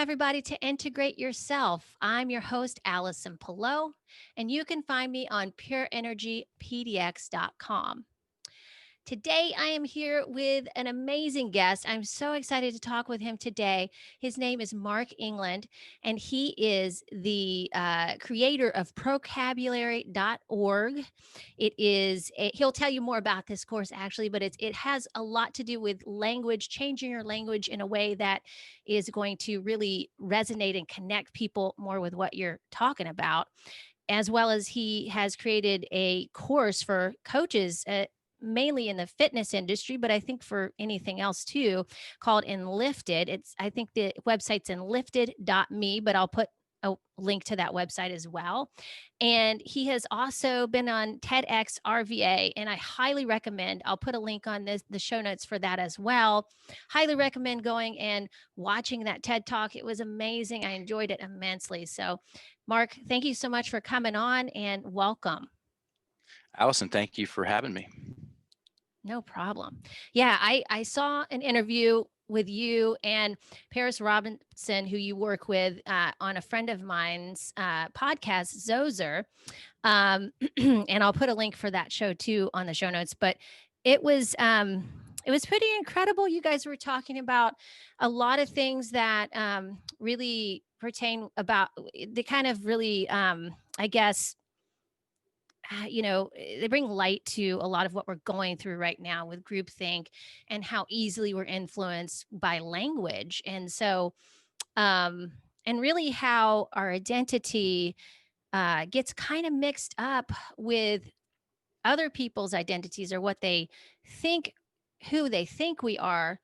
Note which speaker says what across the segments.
Speaker 1: everybody, to Integrate Yourself. I'm your host, Allison Pelot, and you can find me on pureenergypdx.com. Today, I am here with an amazing guest. I'm so excited to talk with him today. His name is Mark England, and he is the creator of Procabulary.org. He'll tell you more about this course actually, but it has a lot to do with language, changing your language in a way that is going to really resonate and connect people more with what you're talking about. As well as he has created a course for coaches, mainly in the fitness industry, but I think for anything else too, called Enlifted. I think the website's enlifted.me, but I'll put a link to that website as well. And he has also been on TEDx RVA, and I highly recommend, I'll put a link on the show notes for that as well. Highly recommend going and watching that TED Talk. It was amazing. I enjoyed it immensely. So Mark, thank you so much for coming on and welcome.
Speaker 2: Allison, thank you for having me.
Speaker 1: No problem. Yeah, I saw an interview with you and Paris Robinson, who you work with on a friend of mine's podcast, Zozer. And I'll put a link for that show too on the show notes. But it was pretty incredible. You guys were talking about a lot of things that really pertain about the kind of really, I guess, they bring light to a lot of what we're going through right now with groupthink and how easily we're influenced by language. And so, and really how our identity gets kind of mixed up with other people's identities, or what they think, who they think we are,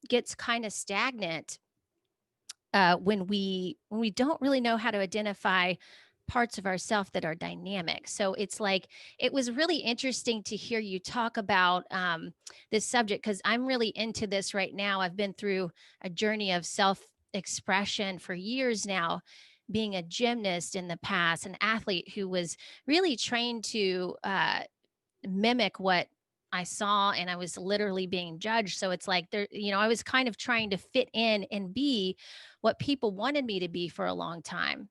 Speaker 1: gets kind of stagnant when we don't really know how to identify parts of ourselves that are dynamic. So it's like, it was really interesting to hear you talk about this subject, because I'm really into this right now. I've been through a journey of self-expression for years now, being a gymnast in the past, an athlete who was really trained to mimic what I saw, and I was literally being judged. So it's like I was kind of trying to fit in and be what people wanted me to be for a long time.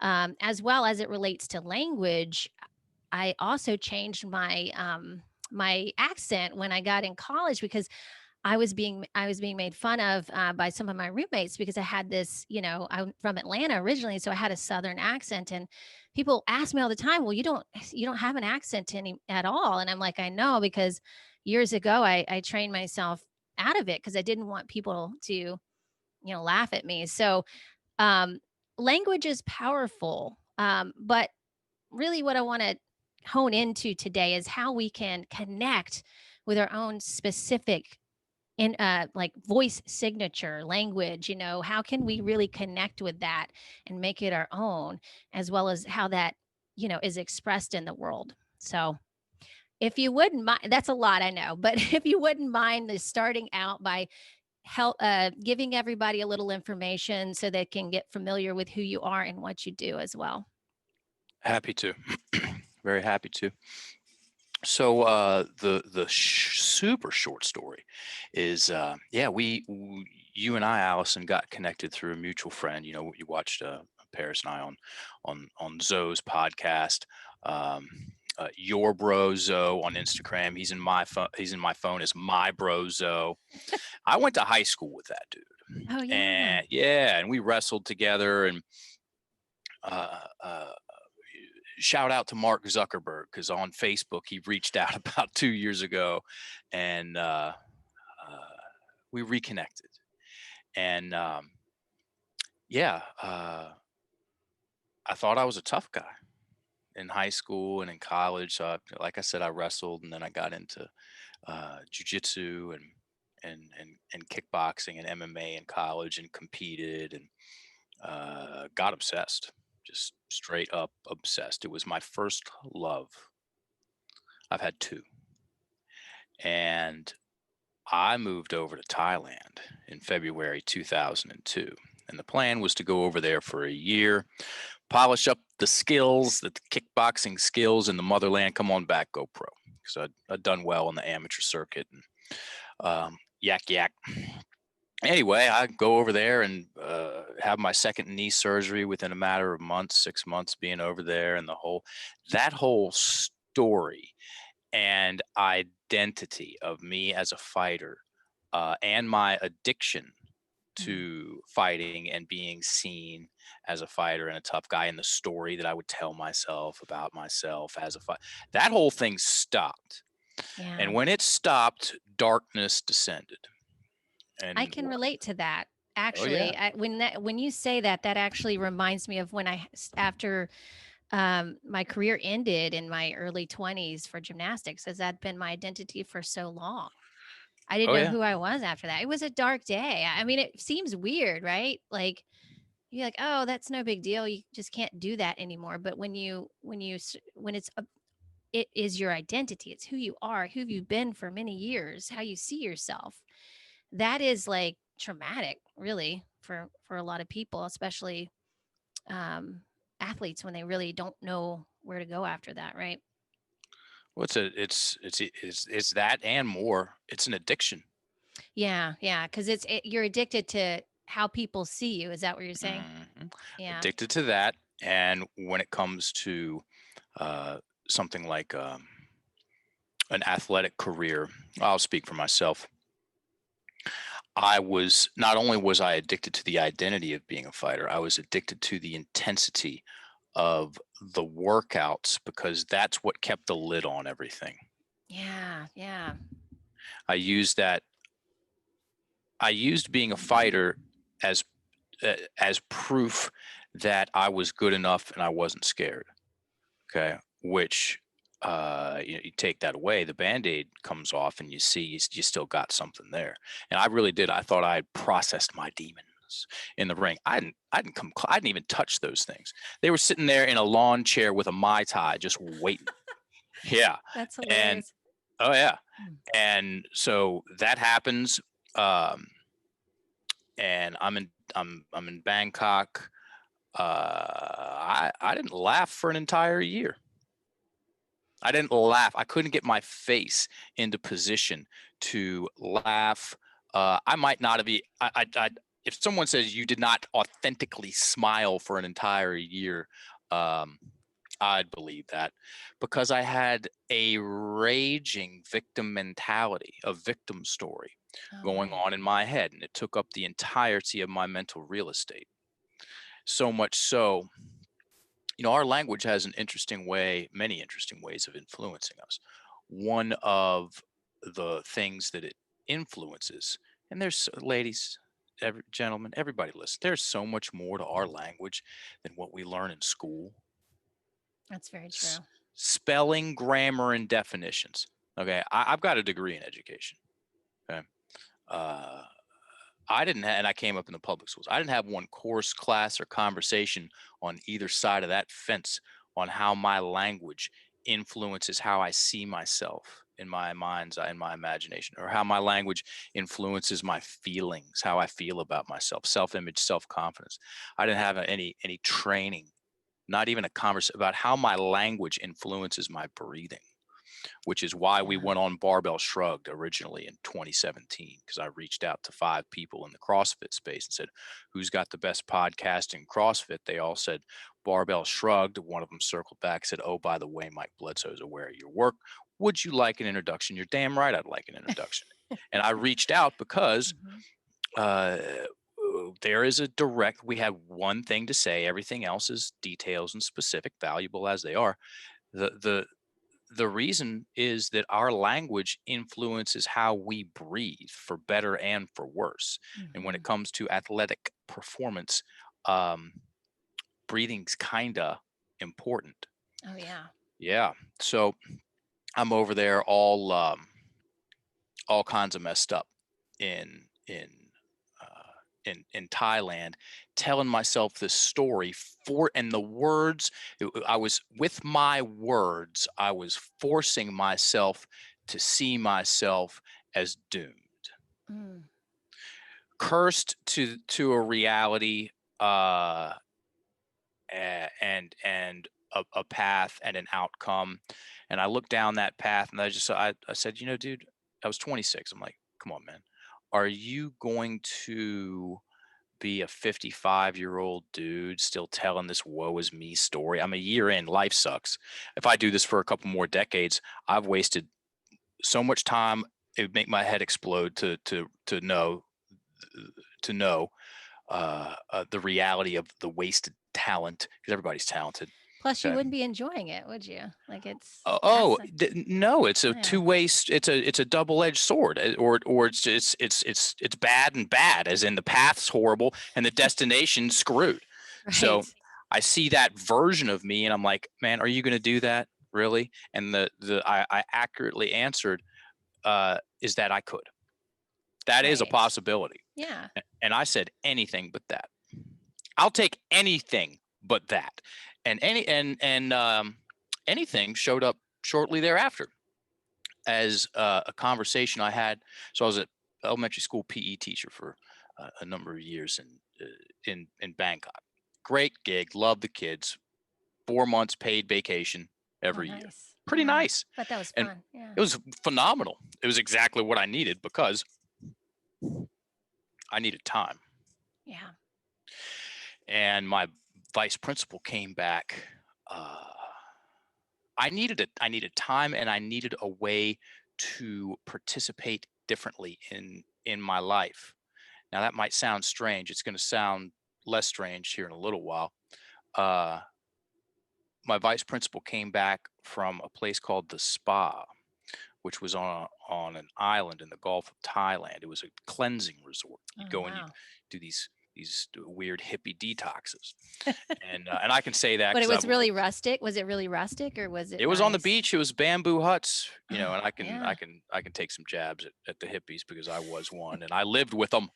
Speaker 1: As well as it relates to language, I also changed my accent when I got in college, because I was being made fun of by some of my roommates, because I had this, I'm from Atlanta originally, so I had a Southern accent, and people ask me all the time, "Well, you don't have an accent at all," and I'm like, "I know, because years ago I trained myself out of it because I didn't want people to, laugh at me." So um, language is powerful, but really, what I want to hone into today is how we can connect with our own specific in like voice signature language. How can we really connect with that and make it our own, as well as how that is expressed in the world. So if you wouldn't mind, that's a lot, I know, but if you wouldn't mind the starting out by giving everybody a little information so they can get familiar with who you are and what you do as well.
Speaker 2: Happy to. Very happy to. So the super short story is you and I, Allison, got connected through a mutual friend. You watched Paris and I on Zoe's podcast. Your bro Zoe on Instagram. He's in my phone. He's in my phone as my bro Zoe. I went to high school with that dude.
Speaker 1: Oh yeah.
Speaker 2: And we wrestled together, and shout out to Mark Zuckerberg, because on Facebook he reached out about 2 years ago, and we reconnected. And I thought I was a tough guy in high school and in college. So like I said, I wrestled, and then I got into jiu-jitsu and kickboxing and MMA in college, and competed, and got obsessed, just straight up obsessed. It was my first love. I've had two. And I moved over to Thailand in February 2002. And the plan was to go over there for a year, polish up the skills, the kickboxing skills in the motherland, come on back, go pro. Because I'd done well in the amateur circuit, and yak. Anyway, I go over there and have my second knee surgery within a matter of months, 6 months being over there, and that whole story and identity of me as a fighter, and my addiction
Speaker 1: Mm.
Speaker 2: to fighting and being seen as a fighter and a tough guy, and the story that I would tell myself about myself as a fighter, that whole thing stopped.
Speaker 1: Yeah.
Speaker 2: And when it stopped, darkness descended.
Speaker 1: I
Speaker 2: And
Speaker 1: can relate to that.
Speaker 2: oh yeah,
Speaker 1: Actually, when you say that, that actually reminds me of when after my career ended in my early 20s for gymnastics, as that been my identity for so long. I didn't
Speaker 2: oh
Speaker 1: know
Speaker 2: yeah.
Speaker 1: who I was after that. It was a dark day. I mean, it seems weird, right? Like you're like, oh, that's no big deal. You just can't do that anymore. But when it is your identity. It's who you are, who you've been for many years, how you see yourself. That is like traumatic, really, for a lot of people, especially um, athletes when they really don't know where to go after that, right?
Speaker 2: Well, it's that and more. It's an addiction.
Speaker 1: Yeah, yeah, because you're addicted to how people see you. Is that what you're saying?
Speaker 2: Mhm.
Speaker 1: Yeah.
Speaker 2: Addicted to that. And when it comes to uh, something like an athletic career, I'll speak for myself. I was not only was I addicted to the identity of being a fighter, I was addicted to the intensity of the workouts because that's what kept the lid on everything.
Speaker 1: Yeah, yeah.
Speaker 2: I used that. I used being a fighter as as proof that I was good enough and I wasn't scared. Okay, which you take that away, the band-aid comes off, and you see you still got something there. And I really did. I thought I had processed my demons in the ring. I didn't even touch those things. They were sitting there in a lawn chair with a mai tai, just waiting. Yeah,
Speaker 1: That's
Speaker 2: and
Speaker 1: hilarious.
Speaker 2: oh yeah,
Speaker 1: Mm.
Speaker 2: and so that happens. Um, and I'm in Bangkok. I didn't laugh for an entire year. I didn't laugh. I couldn't get my face into position to laugh. I might not have. If someone says you did not authentically smile for an entire year, um, I'd believe that because I had a raging victim mentality, a victim story
Speaker 1: Oh
Speaker 2: going
Speaker 1: man.
Speaker 2: on in my head, and it took up the entirety of my mental real estate. So much so, our language has an interesting way, many interesting ways of influencing us. One of the things that it influences, and there's ladies, gentlemen, everybody listen, there's so much more to our language than what we learn in school.
Speaker 1: That's very
Speaker 2: S-
Speaker 1: true.
Speaker 2: Spelling, grammar, and definitions. Okay, I've got a degree in education. Okay. Uh, I didn't have, and I came up in the public schools. I didn't have one course, class, or conversation on either side of that fence on how my language influences how I see myself in my mind's eye, in my imagination, or how my language influences my feelings, how I feel about myself, self-image, self-confidence. I didn't have any training, not even a conversation about how my language influences my breathing, which is why we
Speaker 1: Yeah.
Speaker 2: went on Barbell Shrugged originally in 2017, because I reached out to 5 people in the CrossFit space and said, who's got the best podcast in CrossFit? They all said Barbell Shrugged. One of them circled back and said, oh, by the way, Mike Bledsoe is aware of your work. Would you like an introduction? You're damn right I'd like an introduction. And I reached out because
Speaker 1: Mhm.
Speaker 2: uh, there is a direct, we had one thing to say, everything else is details and specific, valuable as they are. The reason is that our language influences how we breathe for better and for worse. And when it
Speaker 1: Mhm.
Speaker 2: comes to athletic performance, um, breathing's kinda important.
Speaker 1: Oh yeah.
Speaker 2: Yeah. So I'm over there all kinds of messed up in in Thailand, telling myself this story for and the words. I was with my words. I was forcing myself to see myself as doomed,
Speaker 1: Mm.
Speaker 2: cursed to a reality, and a path and an outcome. And I looked down that path, and I said, dude, I was 26. I'm like, come on, man. are you going to be a 55-year-old dude still telling this woe is me story? I'm a year in, life sucks. If I do this for a couple more decades, I've wasted so much time. It would make my head explode to know the reality of the wasted talent, because everybody's talented.
Speaker 1: Plus, you
Speaker 2: Okay.
Speaker 1: wouldn't be enjoying it, would you? Like
Speaker 2: Oh, no, it's a
Speaker 1: yeah.
Speaker 2: two-way. It's a double-edged sword, or it's bad and bad, as in the path's horrible and the destination screwed. So
Speaker 1: Right.
Speaker 2: I see that version of me, and I'm like, man, are you going to do that really? And I accurately answered, is that I could. That is a
Speaker 1: Right.
Speaker 2: possibility.
Speaker 1: Yeah.
Speaker 2: And I said anything but that. I'll take anything but that. And anything showed up shortly thereafter as a conversation I had. So I was an elementary school PE teacher for a number of years in Bangkok. Great gig, love the kids. 4 months paid vacation
Speaker 1: Oh,
Speaker 2: every year.
Speaker 1: nice.
Speaker 2: Pretty
Speaker 1: Yeah.
Speaker 2: nice.
Speaker 1: But that was
Speaker 2: And
Speaker 1: fun. Yeah.
Speaker 2: it was phenomenal. It was exactly what I needed, because I needed time.
Speaker 1: Yeah.
Speaker 2: And my vice principal came back. I needed time, and I needed a way to participate differently in my life. Now that might sound strange. It's going to sound less strange here in a little while. Uh, my vice principal came back from a place called the Spa, which was on an island in the Gulf of Thailand. It was a cleansing resort. You'd
Speaker 1: Oh,
Speaker 2: go and you'd
Speaker 1: wow.
Speaker 2: do these weird hippie detoxes, and I can say that
Speaker 1: But it
Speaker 2: because
Speaker 1: was really rustic. Was it really rustic, or was it
Speaker 2: it was on the
Speaker 1: nice?
Speaker 2: beach. It was bamboo huts,
Speaker 1: Oh,
Speaker 2: and
Speaker 1: yeah.
Speaker 2: I can take some jabs at the hippies, because I was one and I lived with them.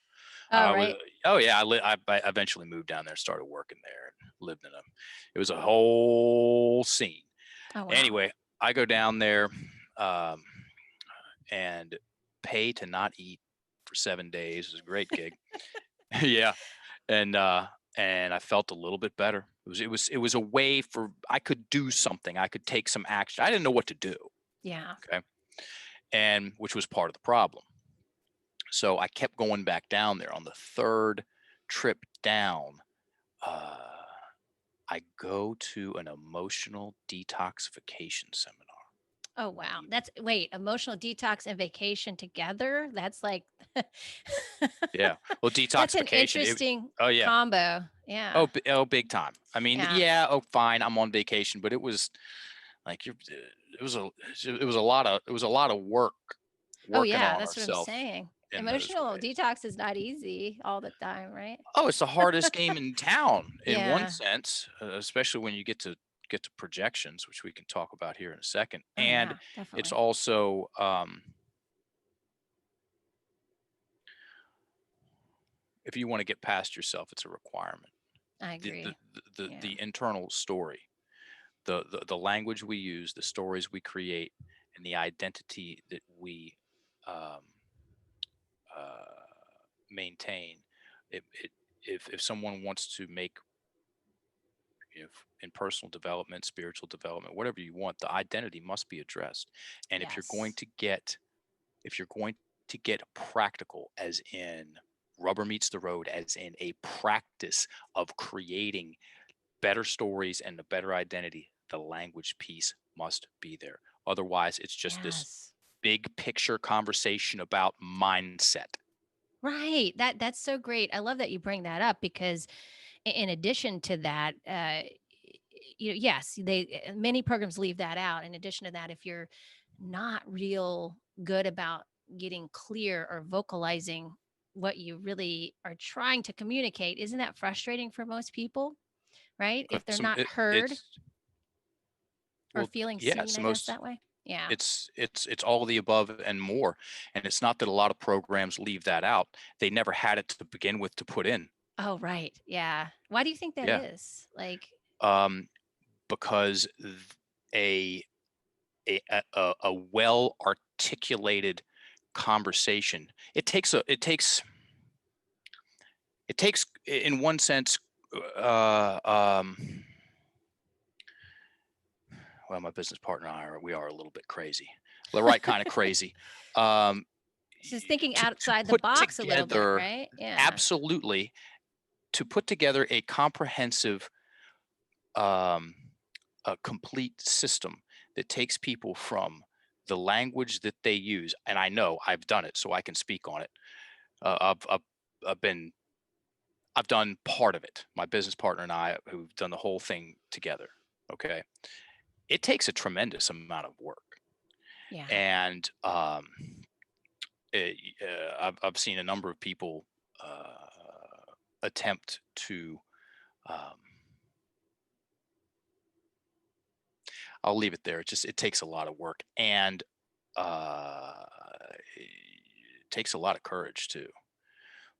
Speaker 1: Oh,
Speaker 2: I was
Speaker 1: right.
Speaker 2: Oh yeah, I eventually moved down there, started working there, and lived in them. It was a whole scene.
Speaker 1: Oh, wow.
Speaker 2: Anyway, I go down there, um, and pay to not eat for 7 days. It was a great gig. Yeah, and I felt a little bit better. It was a way for I could do something. I could take some action. I didn't know what to do.
Speaker 1: Yeah.
Speaker 2: Okay, and which was part of the problem. So I kept going back down there. On the third trip down, uh, I go to an emotional detoxification seminar.
Speaker 1: Oh, wow. Wait, emotional detox and vacation together? That's like
Speaker 2: Yeah, well,
Speaker 1: that's an
Speaker 2: detoxification.
Speaker 1: interesting
Speaker 2: Oh yeah.
Speaker 1: combo. Yeah.
Speaker 2: Oh, big time. I mean,
Speaker 1: Yeah.
Speaker 2: yeah. Oh, fine. I'm on vacation, but it was like it was a lot of work
Speaker 1: Oh,
Speaker 2: working
Speaker 1: yeah,
Speaker 2: on
Speaker 1: that's what I'm
Speaker 2: ourselves
Speaker 1: saying.
Speaker 2: in those
Speaker 1: Emotional
Speaker 2: ways.
Speaker 1: detox is not easy all the time, right?
Speaker 2: Oh, it's the hardest game in town in one
Speaker 1: Yeah.
Speaker 2: sense, especially when you get to projections, which we can talk about here in a second.
Speaker 1: Oh,
Speaker 2: And
Speaker 1: yeah,
Speaker 2: it's
Speaker 1: definitely.
Speaker 2: also if you want to get past yourself, it's a requirement.
Speaker 1: I
Speaker 2: The the
Speaker 1: agree. Yeah.
Speaker 2: the internal story, the language we use, the stories we create, and the identity that we um, uh, maintain. It if someone wants to make, in personal development, spiritual development, whatever you want, the identity must be addressed. And
Speaker 1: Yes.
Speaker 2: if you're going to get practical, as in rubber meets the road, as in a practice of creating better stories and a better identity, the language piece must be there. Otherwise, it's just this
Speaker 1: Yes.
Speaker 2: big picture conversation about mindset.
Speaker 1: Right. That's so great. I love that you bring that up because in addition to that, yes, many programs leave that out. In addition to that, if you're not real good about getting clear or vocalizing what you really are trying to communicate, isn't that frustrating for most people? Right? If they're not heard
Speaker 2: It's
Speaker 1: or
Speaker 2: well,
Speaker 1: feeling
Speaker 2: yeah,
Speaker 1: seen,
Speaker 2: it's the
Speaker 1: I guess
Speaker 2: most
Speaker 1: that way. Yeah.
Speaker 2: it's all of the above and more. And it's not that a lot of programs leave that out. They never had it to begin with to put in.
Speaker 1: Oh, right. Yeah. Why do you think that
Speaker 2: Yeah.
Speaker 1: is? Like,
Speaker 2: Um, because a a well articulated conversation, it takes in one sense, uh, um, well, my business partner and I we are a little bit crazy, the right kind of crazy. Um,
Speaker 1: Just thinking
Speaker 2: to
Speaker 1: outside the
Speaker 2: put
Speaker 1: box a little bit,
Speaker 2: together,
Speaker 1: right? Yeah.
Speaker 2: absolutely, to put together a comprehensive, um, a complete system that takes people from the language that they use. And I know I've done it, so I can speak on it. I've been I've done part of it. My business partner and I, who've done the whole thing together. Okay, it takes a tremendous amount of work,
Speaker 1: Yeah.
Speaker 2: and I've seen a number of people attempt to. Um, I'll leave it there. It takes a lot of work, and uh, it takes a lot of courage too,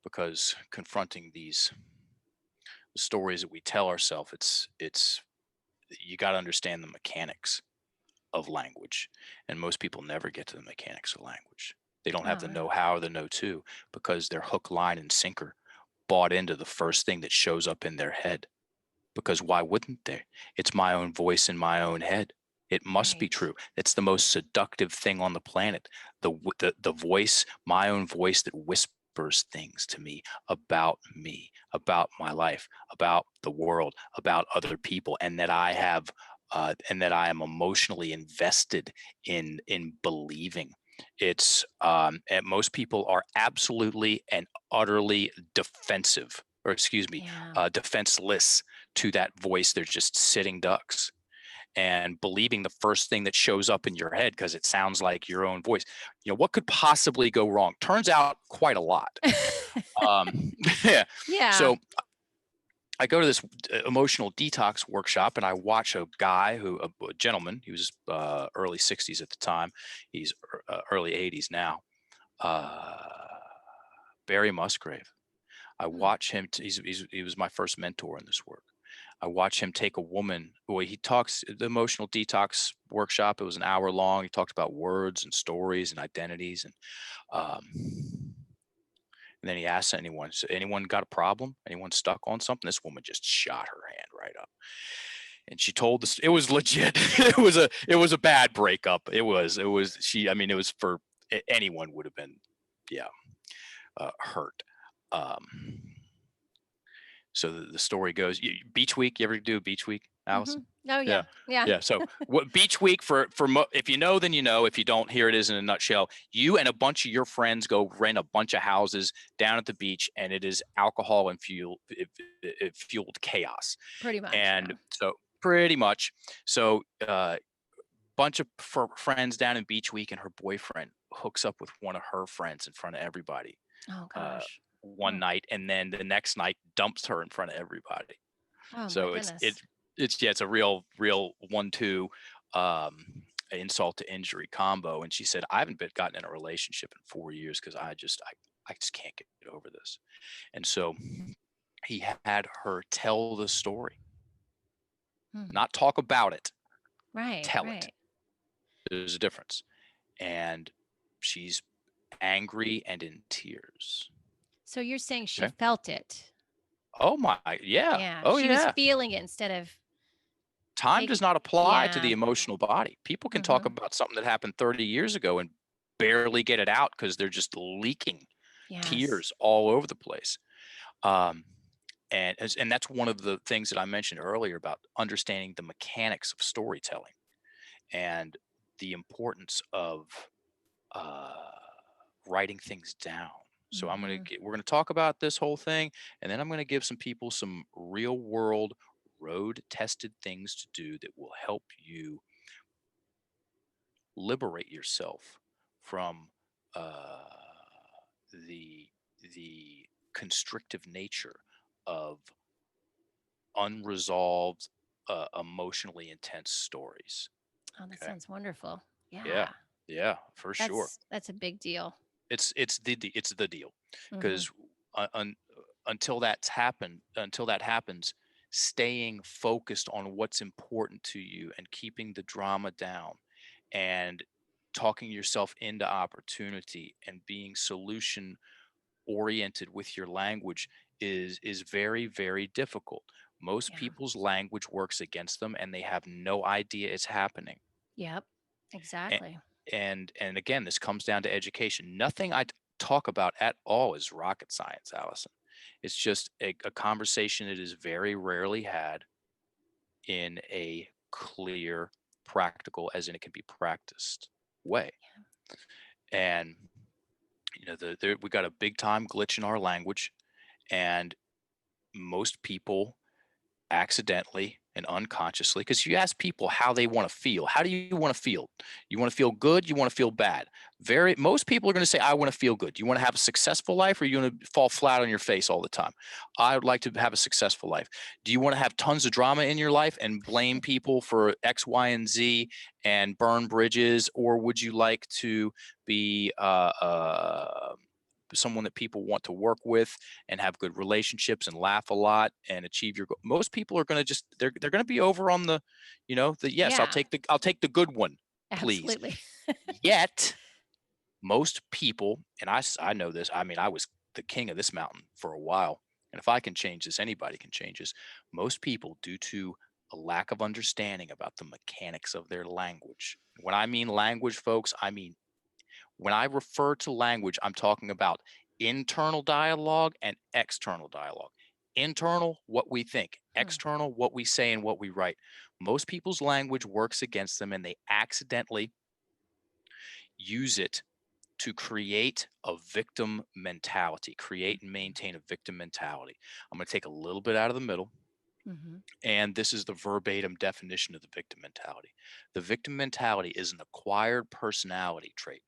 Speaker 2: because confronting these stories that we tell ourselves, it's you got to understand the mechanics of language, and most people never get to the mechanics of language. They don't have
Speaker 1: Oh,
Speaker 2: the
Speaker 1: wow.
Speaker 2: know-how or the know-to, because they're hook, line, and sinker bought into the first thing that shows up in their head. Because why wouldn't they? It's my own voice in my own head. It must be
Speaker 1: Right.
Speaker 2: true. It's the most seductive thing on the planet. The voice, my own voice, that whispers things to me, about my life, about the world, about other people, and that I have, and that I am emotionally invested in believing. And most people are absolutely and utterly defensive, or excuse me,
Speaker 1: Yeah.
Speaker 2: defenseless to that voice. They're just sitting ducks and believing the first thing that shows up in your head because it sounds like your own voice. What could possibly go wrong? Turns out quite a lot. Yeah.
Speaker 1: Yeah.
Speaker 2: So I go to this emotional detox workshop, and I watch a guy a gentleman. He was early 60s at the time. He's early 80s now. Uh, Barry Musgrave. I
Speaker 1: Hmm.
Speaker 2: watch him. He was my first mentor in this work. I watch him take a woman. Boy, he talks the emotional detox workshop. It was an hour long. He talked about words and stories and identities, and then he asked anyone, so anyone got a problem? Anyone stuck on something? This woman just shot her hand right up, and she told us it was legit. It was a bad breakup. It was she. I mean, it was for anyone would have been, yeah, hurt. Um, So the story goes, Beach Week. You ever do a Beach Week,
Speaker 1: Hmm.
Speaker 2: Allison?
Speaker 1: Oh,
Speaker 2: Yeah,
Speaker 1: yeah. Yeah.
Speaker 2: yeah. So what Beach Week if you know, then you know. If you don't, here it is in a nutshell. You and a bunch of your friends go rent a bunch of houses down at the beach, and it is alcohol and it fueled chaos.
Speaker 1: Pretty much.
Speaker 2: And
Speaker 1: Yeah.
Speaker 2: so pretty much, so bunch of friends down in Beach Week, and her boyfriend hooks up with one of her friends in front of everybody
Speaker 1: Oh,
Speaker 2: uh,
Speaker 1: gosh.
Speaker 2: one
Speaker 1: Oh,
Speaker 2: night, and then the next night dumps her in front of everybody.
Speaker 1: oh my
Speaker 2: So it's
Speaker 1: goodness.
Speaker 2: it it's yeah, it's a real 1-2 um, insult to injury combo. And she said, I haven't gotten in a relationship in 4 years because I just can't get over this. And so he had her tell the story,
Speaker 1: Hmm.
Speaker 2: not talk about it,
Speaker 1: Right.
Speaker 2: tell it.
Speaker 1: Right.
Speaker 2: There's a difference. And she's angry and in tears.
Speaker 1: So you're saying she
Speaker 2: Okay.
Speaker 1: felt it.
Speaker 2: Oh my, yeah.
Speaker 1: Yeah.
Speaker 2: Oh
Speaker 1: She was
Speaker 2: yeah.
Speaker 1: feeling it instead of
Speaker 2: Time does
Speaker 1: taking.
Speaker 2: not apply to the
Speaker 1: Yeah.
Speaker 2: emotional body. People can talk
Speaker 1: Hmm.
Speaker 2: about something that happened 30 years ago and barely get it out because they're just leaking
Speaker 1: Yes.
Speaker 2: tears all over the place. Um, and that's one of the things that I mentioned earlier about understanding the mechanics of storytelling and the importance of uh, writing things down. So
Speaker 1: Hmm.
Speaker 2: we're gonna talk about this whole thing, and then I'm gonna give some people some real world, road tested things to do that will help you liberate yourself from uh, the the constrictive nature of unresolved, emotionally intense stories.
Speaker 1: Oh, that
Speaker 2: Okay.
Speaker 1: sounds wonderful.
Speaker 2: Yeah.
Speaker 1: Yeah.
Speaker 2: Yeah, for sure.
Speaker 1: That's a big deal.
Speaker 2: It's the deal,
Speaker 1: Hmm.
Speaker 2: because until that happens, staying focused on what's important to you and keeping the drama down and talking yourself into opportunity and being solution oriented with your language is very, very difficult. Most
Speaker 1: Yeah.
Speaker 2: people's language works against them, and they have no idea it's happening.
Speaker 1: Yep.
Speaker 2: A-
Speaker 1: Exactly.
Speaker 2: and again, this comes down to education. Nothing I talk about at all is rocket science, Allison. It's just a conversation that is very rarely had in a clear, practical, as in it can be practiced way. And we got a big time glitch in our language, and most people accidentally and unconsciously, because you ask people how they want to feel. How do you want to feel? You want to feel good? You want to feel bad? Most people are going to say, I want to feel good. You want to have a successful life, or you want to fall flat on your face all the time? I would like to have a successful life. Do you want to have tons of drama in your life and blame people for X, Y, and Z and burn bridges? Or would you like to be someone that people want to work with and have good relationships and laugh a lot and achieve your goal? Most people are going to just they're going to be over on the yes,
Speaker 1: Yeah,
Speaker 2: I'll take the good one, please.
Speaker 1: absolutely.
Speaker 2: Yet most people, and I know this, I mean, I was the king of this mountain for a while, and if I can change this, anybody can change this. Most people, due to a lack of understanding about the mechanics of their language. When I mean language, folks, I mean, when I refer to language, I'm talking about internal dialogue and external dialogue. Internal, what we think. External, what we say and what we write. Most people's language works against them, and they accidentally use it to create a victim mentality, create and maintain a victim mentality. I'm going to take a little bit out of the middle.
Speaker 1: Mm-hmm.
Speaker 2: And this is the verbatim definition of the victim mentality. The victim mentality is an acquired personality trait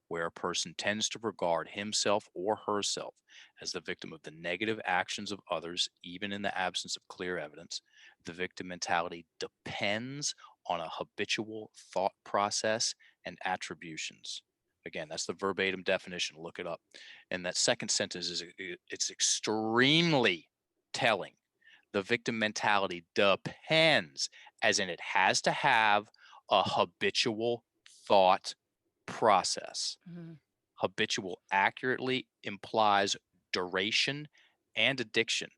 Speaker 2: where a person tends to regard himself or herself as the victim of the negative actions of others, even in the absence of clear evidence. The victim mentality depends on a habitual thought process and attributions. Again, that's the verbatim definition. Look it up. And that second sentence it's extremely telling. The victim mentality depends, as in it has to have a habitual thought process.
Speaker 1: Mm-hmm.
Speaker 2: Habitual accurately implies duration and addiction.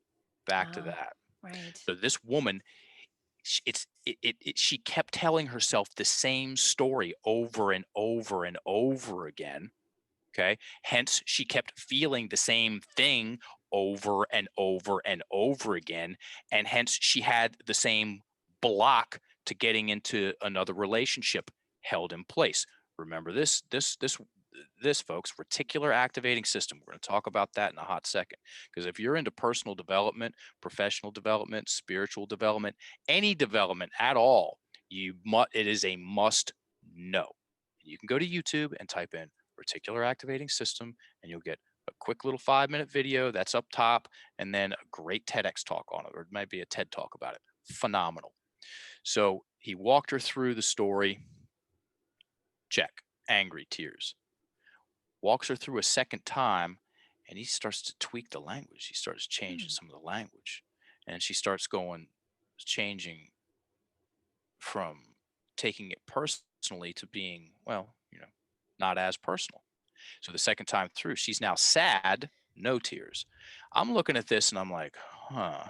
Speaker 2: Back to
Speaker 1: Oh,
Speaker 2: that.
Speaker 1: right.
Speaker 2: So this woman, she kept telling herself the same story over and over and over again. Okay. Hence, she kept feeling the same thing over and over and over again. And hence, she had the same block to getting into another relationship held in place. Remember this, folks, reticular activating system. We're going to talk about that in a hot second. Because if you're into personal development, professional development, spiritual development, any development at all, it is a must know. You can go to YouTube and type in reticular activating system, and you'll get a quick little 5-minute video that's up top, and then a great TEDx talk on it, or it might be a TED talk about it. Phenomenal. So he walked her through the story. Check. Angry tears. Walks her through a second time, and he starts to tweak the language. He starts changing some of the language, and she starts changing from taking it personally to being, well, not as personal. So the second time through, she's now sad, no tears. I'm looking at this and I'm like, huh.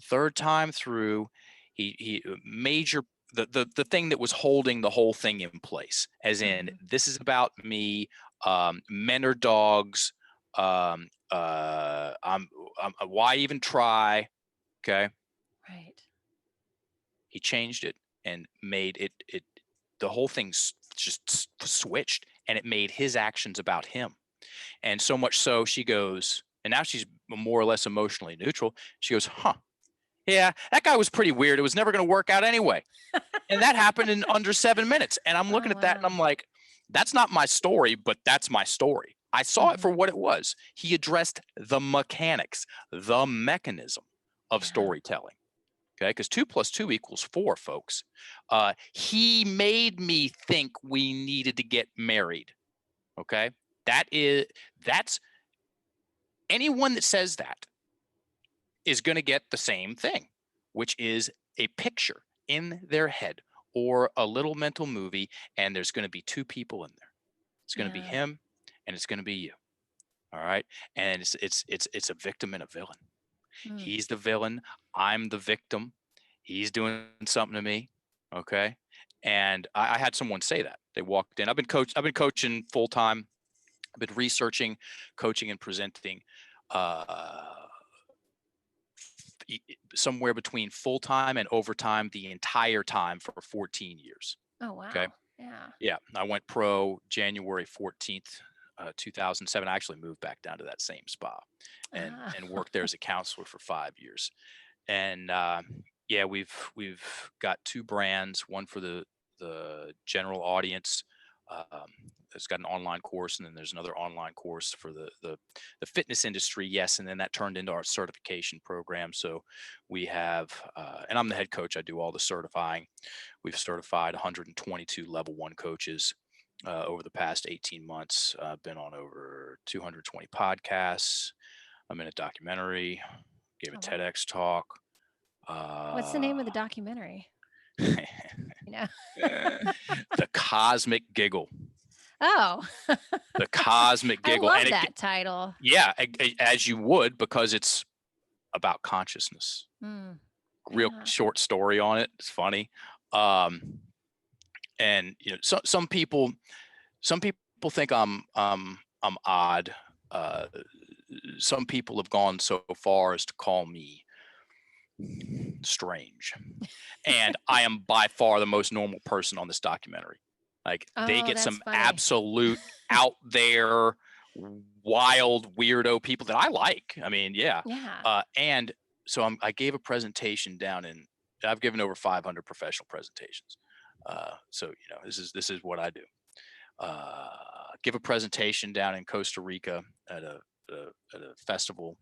Speaker 2: Third time through, he major the thing that was holding the whole thing in place, as in,
Speaker 1: Mm-hmm.
Speaker 2: this is about me. Men are dogs. Why even try? Okay.
Speaker 1: Right.
Speaker 2: He changed it and made it the whole thing just switched, and it made his actions about him. And so much so, she goes, and now she's more or less emotionally neutral. She goes, huh, yeah, that guy was pretty weird. It was never going to work out anyway. And that happened in under 7 minutes. And I'm looking
Speaker 1: Oh,
Speaker 2: at that and
Speaker 1: wow.
Speaker 2: I'm like, that's not my story, but that's my story. I saw it
Speaker 1: Mm-hmm.
Speaker 2: for what it was. He addressed the mechanics, the mechanism of
Speaker 1: Yeah.
Speaker 2: storytelling. Okay, because 2 + 2 = 4, folks. He made me think we needed to get married. Okay, that's anyone that says that is going to get the same thing, which is a picture in their head or a little mental movie, and there's going to be 2 people in there. It's going to be
Speaker 1: Yeah.
Speaker 2: him, and it's going to be you. All right, and it's a victim and a villain.
Speaker 1: Mm.
Speaker 2: He's the villain. I'm the victim. He's doing something to me. Okay. And I had someone say that. They walked in. I've been coaching full time. I've been researching, coaching, and presenting somewhere between full time and overtime the entire time for 14 years.
Speaker 1: Oh,
Speaker 2: Okay.
Speaker 1: wow. Yeah.
Speaker 2: Yeah. I went pro January 14th, 2007. I actually moved back down to that same spa and
Speaker 1: Ah.
Speaker 2: worked there as a counselor for 5 years. And yeah, we've got two brands, one for the general audience. It's got an online course, and then there's another online course for the fitness industry. Yes, and then that turned into our certification program. So we have, and I'm the head coach. I do all the certifying. We've certified 122 level 1 coaches over the past 18 months. I've been on over 220 podcasts. I'm in a documentary. Gave a
Speaker 1: Oh, wow.
Speaker 2: TEDx talk.
Speaker 1: What's the name of the documentary?
Speaker 2: The
Speaker 1: You know?
Speaker 2: Cosmic Giggle.
Speaker 1: Oh.
Speaker 2: The Cosmic
Speaker 1: I
Speaker 2: Giggle.
Speaker 1: love
Speaker 2: And
Speaker 1: that title.
Speaker 2: yeah, as you would, because it's about consciousness. Real
Speaker 1: Yeah.
Speaker 2: short story on it. It's funny. And you know, some people think I'm odd. Some people have gone so far as to call me strange. And I am by far the most normal person on this documentary. Like they
Speaker 1: Oh,
Speaker 2: get
Speaker 1: that's
Speaker 2: some
Speaker 1: funny.
Speaker 2: absolute out there, wild, weirdo people that I like. I mean, yeah.
Speaker 1: Yeah.
Speaker 2: And so I gave a presentation down in, I've given over 500 professional presentations. So, you know, this is what I do. Give a presentation down in Costa Rica at a festival.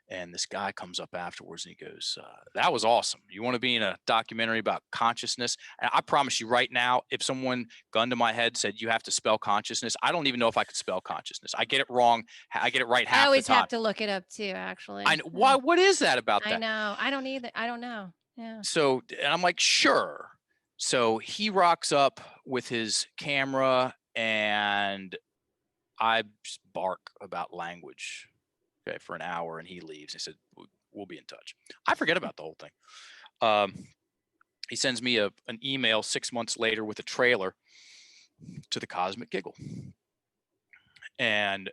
Speaker 2: And this guy comes up afterwards and he goes, that was awesome. You want to be in a documentary about consciousness? And I promise you right now, if someone gun to my head said you have to spell consciousness, I don't even know if I could spell consciousness. I get it wrong. I get it right
Speaker 1: I
Speaker 2: half the
Speaker 1: always
Speaker 2: time.
Speaker 1: have to look it up too, actually.
Speaker 2: I know, why? What is that about
Speaker 1: I
Speaker 2: that?
Speaker 1: know. I don't either. I don't know. Yeah.
Speaker 2: So, and I'm like, sure. So he rocks up with his camera and I just bark about language, okay, for an hour, and he leaves. He said, we'll be in touch. I forget about the whole thing. He sends me an email 6 months later with a trailer to the Cosmic Giggle. And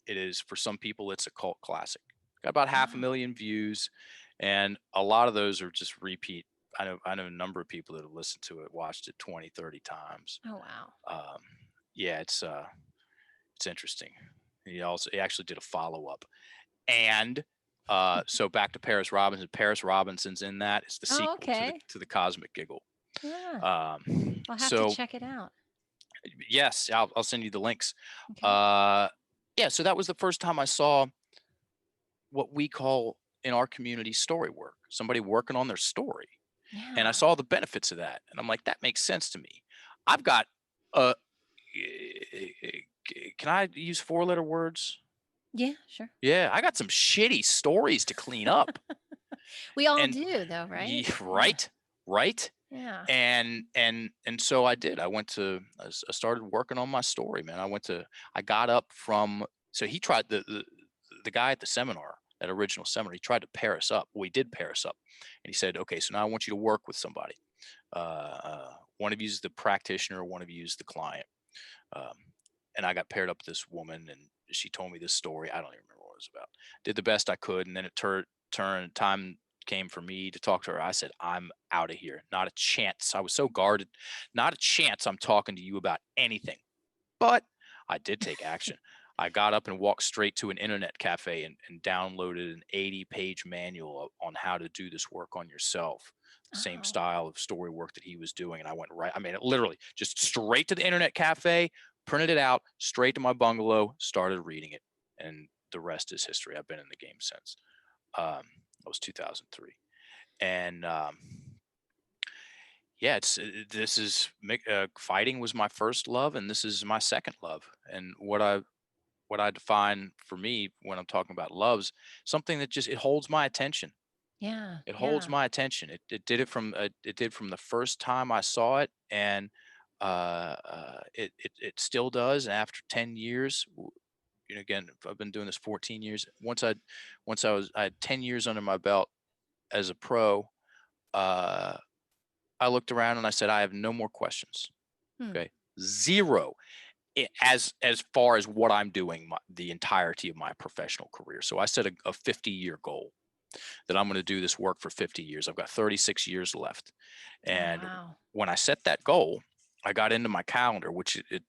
Speaker 2: it is, for some people, it's a cult classic. Got about 500,000 views, and a lot of those are just repeat. I know a number of people that have listened to it, watched it 20, 30 times.
Speaker 1: Oh, wow.
Speaker 2: Yeah, it's interesting. He actually did a follow-up. And so back to Paris Robinson. Paris Robinson's in that. It's the
Speaker 1: Oh,
Speaker 2: sequel
Speaker 1: okay.
Speaker 2: to the Cosmic Giggle.
Speaker 1: Yeah. I'll have to
Speaker 2: So
Speaker 1: check it out.
Speaker 2: yes, I'll send you the links.
Speaker 1: Okay.
Speaker 2: Yeah, so that was the first time I saw what we call in our community story work. Somebody working on their story. And I
Speaker 1: Yeah.
Speaker 2: saw the benefits of that. And I'm like, that makes sense to me. I've got can I use 4-letter words?
Speaker 1: Yeah, sure.
Speaker 2: Yeah, I got some shitty stories to clean up.
Speaker 1: We all
Speaker 2: And
Speaker 1: do, though, right?
Speaker 2: right, right.
Speaker 1: Yeah.
Speaker 2: And so I did. I started working on my story, man. I got up from, so he tried the guy at the seminar, that original seminar, he tried to pair us up. We did pair us up. And he said, okay, so now I want you to work with somebody. One of you is the practitioner, one of you is the client. And I got paired up with this woman, and she told me this story. I don't even remember what it was about. Did the best I could, and then it time came for me to talk to her. I said, I'm out of here. Not a chance. I was so guarded. Not a chance I'm talking to you about anything. But I did take action. I got up and walked straight to an internet cafe and downloaded an 80-page manual on how to do this work on yourself. Same
Speaker 1: Oh.
Speaker 2: style of story work that he was doing. And I went right, I mean, it literally just straight to the internet cafe, printed it out, straight to my bungalow, started reading it. And the rest is history. I've been in the game since. That was 2003. And yeah, fighting was my first love, and this is my second love. And what I define for me when I'm talking about loves, something that just, it holds my attention.
Speaker 1: Yeah.
Speaker 2: It holds
Speaker 1: Yeah.
Speaker 2: my attention. It did from the first time I saw it, and it still does. And after 10 years, you know, again, I've been doing this 14 years. I had 10 years under my belt as a pro. I looked around and I said, I have no more questions.
Speaker 1: Hmm.
Speaker 2: Okay. Zero as far as what I'm doing the entirety of my professional career. So I set a 50-year goal that I'm going to do this work for 50 years. I've got 36 years left.
Speaker 1: Oh,
Speaker 2: And
Speaker 1: wow.
Speaker 2: when I set that goal, I got into my calendar, which it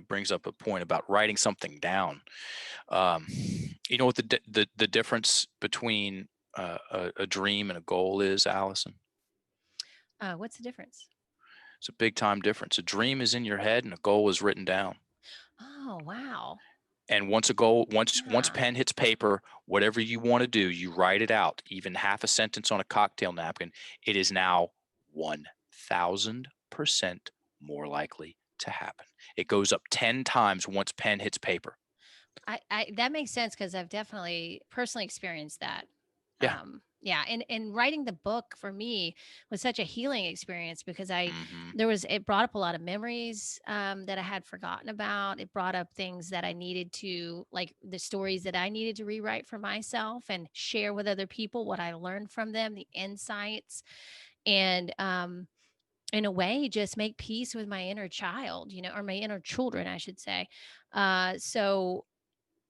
Speaker 2: brings up a point about writing something down. Um, you know what the difference between a dream and a goal is, Allison?
Speaker 1: What's the difference?
Speaker 2: It's a big time difference. A dream is in your head and a goal is written down.
Speaker 1: Oh, wow.
Speaker 2: And once
Speaker 1: Yeah.
Speaker 2: pen hits paper, whatever you want to do, you write it out, even half a sentence on a cocktail napkin, it is now 1000% more likely to happen. It goes up 10 times once pen hits paper.
Speaker 1: I that makes sense because I've definitely personally experienced that.
Speaker 2: Yeah.
Speaker 1: Yeah, and writing the book for me was such a healing experience because
Speaker 2: Hmm.
Speaker 1: it brought up a lot of memories that I had forgotten about. It brought up things that I needed to like the stories that I needed to rewrite for myself and share with other people what I learned from them, the insights, and in a way just make peace with my inner child, or my inner children, I should say. So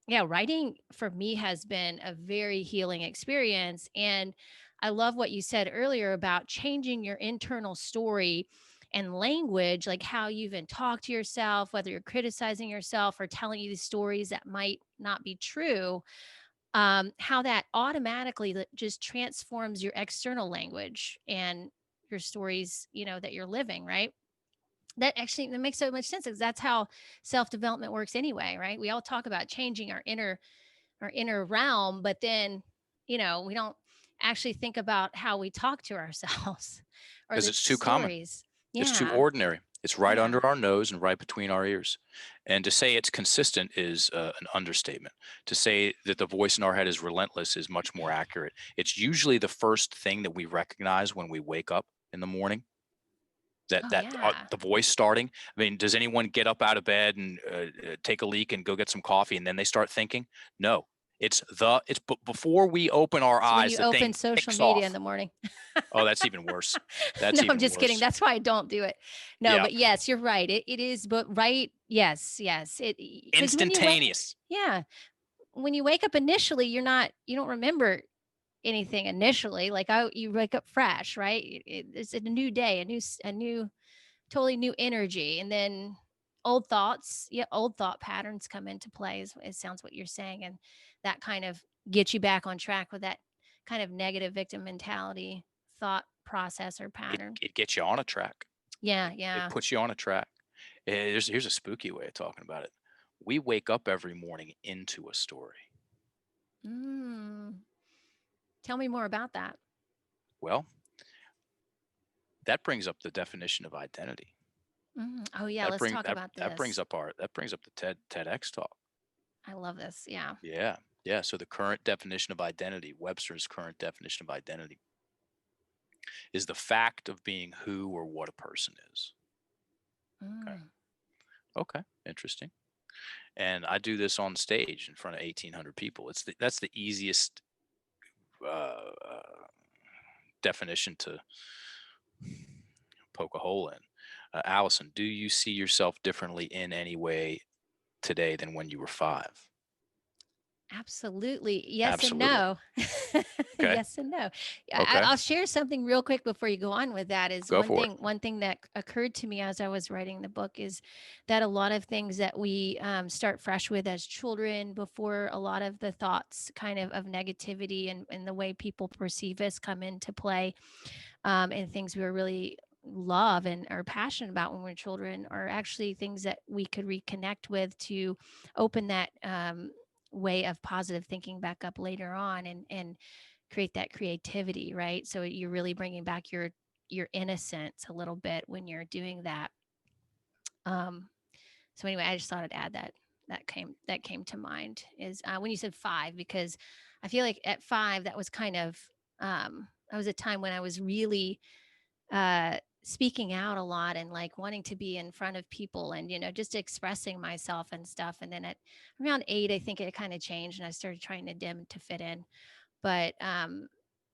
Speaker 1: yeah, writing for me has been a very healing experience. And I love what you said earlier about changing your internal story and language, like how you even talk to yourself, whether you're criticizing yourself or telling you these stories that might not be true, how that automatically just transforms your external language and your stories, that you're living, right? That makes so much sense because that's how self-development works anyway, right? We all talk about changing our inner realm, but then, we don't actually think about how we talk to ourselves or
Speaker 2: Because
Speaker 1: the
Speaker 2: it's too common.
Speaker 1: stories.
Speaker 2: It's too
Speaker 1: Yeah.
Speaker 2: ordinary. It's right
Speaker 1: Yeah.
Speaker 2: under our nose and right between our ears. And to say it's consistent is an understatement. To say that the voice in our head is relentless is much more accurate. It's usually the first thing that we recognize when we wake up in the morning. That
Speaker 1: Oh,
Speaker 2: that
Speaker 1: yeah.
Speaker 2: the voice starting. I mean, does anyone get up out of bed and take a leak and go get some coffee and then they start thinking? No, it's before we open our
Speaker 1: It's when
Speaker 2: eyes,
Speaker 1: you
Speaker 2: the
Speaker 1: open
Speaker 2: thing
Speaker 1: social
Speaker 2: kicks
Speaker 1: media in
Speaker 2: off.
Speaker 1: the morning.
Speaker 2: Oh, that's even worse. That's
Speaker 1: No, I'm
Speaker 2: even
Speaker 1: just kidding.
Speaker 2: worse.
Speaker 1: That's why I don't do it. No,
Speaker 2: Yeah,
Speaker 1: but yes, you're right. It is, but right. Yes, yes. Because
Speaker 2: instantaneous.
Speaker 1: yeah, when you wake up initially, you don't remember anything initially. Like you wake up fresh, right? It's a new day, a new totally new energy. And then old thought patterns come into play, it sounds what you're saying. And that kind of gets you back on track with that kind of negative victim mentality thought process or
Speaker 2: It
Speaker 1: pattern.
Speaker 2: it gets you on a track.
Speaker 1: Yeah,
Speaker 2: It
Speaker 1: yeah.
Speaker 2: puts you on a track. Here's a spooky way of talking about it. We wake up every morning into a story.
Speaker 1: Mm. Tell me more about that.
Speaker 2: Well, that brings up the definition of identity.
Speaker 1: Oh, yeah, let's talk about this.
Speaker 2: That brings up the TEDx talk.
Speaker 1: I love this. Yeah.
Speaker 2: Yeah. Yeah. So the current definition of identity, Webster's current definition of identity, is the fact of being who or what a person is. Okay.
Speaker 1: Mm.
Speaker 2: Okay. Interesting. And I do this on stage in front of 1,800 people. That's the easiest definition to poke a hole in. Allison, do you see yourself differently in any way today than when you were 5?
Speaker 1: Absolutely. Yes and
Speaker 2: Absolutely.
Speaker 1: no.
Speaker 2: Okay.
Speaker 1: Yes and no.
Speaker 2: Okay.
Speaker 1: I'll share something real quick before you go on with that is
Speaker 2: Go
Speaker 1: one
Speaker 2: for it.
Speaker 1: thing one thing that occurred to me as I was writing the book is that a lot of things that we start fresh with as children before a lot of the thoughts kind of negativity and the way people perceive us come into play, and things we were really love and are passionate about when we're children are actually things that we could reconnect with to open that way of positive thinking back up later on and create that creativity, right? So you're really bringing back your innocence a little bit when you're doing that. um so anyway, I just thought I'd add that came to mind is when you said 5, because I feel like at 5 that was kind of that was a time when I was really speaking out a lot and like wanting to be in front of people and just expressing myself and stuff. And then at around 8, I think it kind of changed and I started trying to dim to fit in. But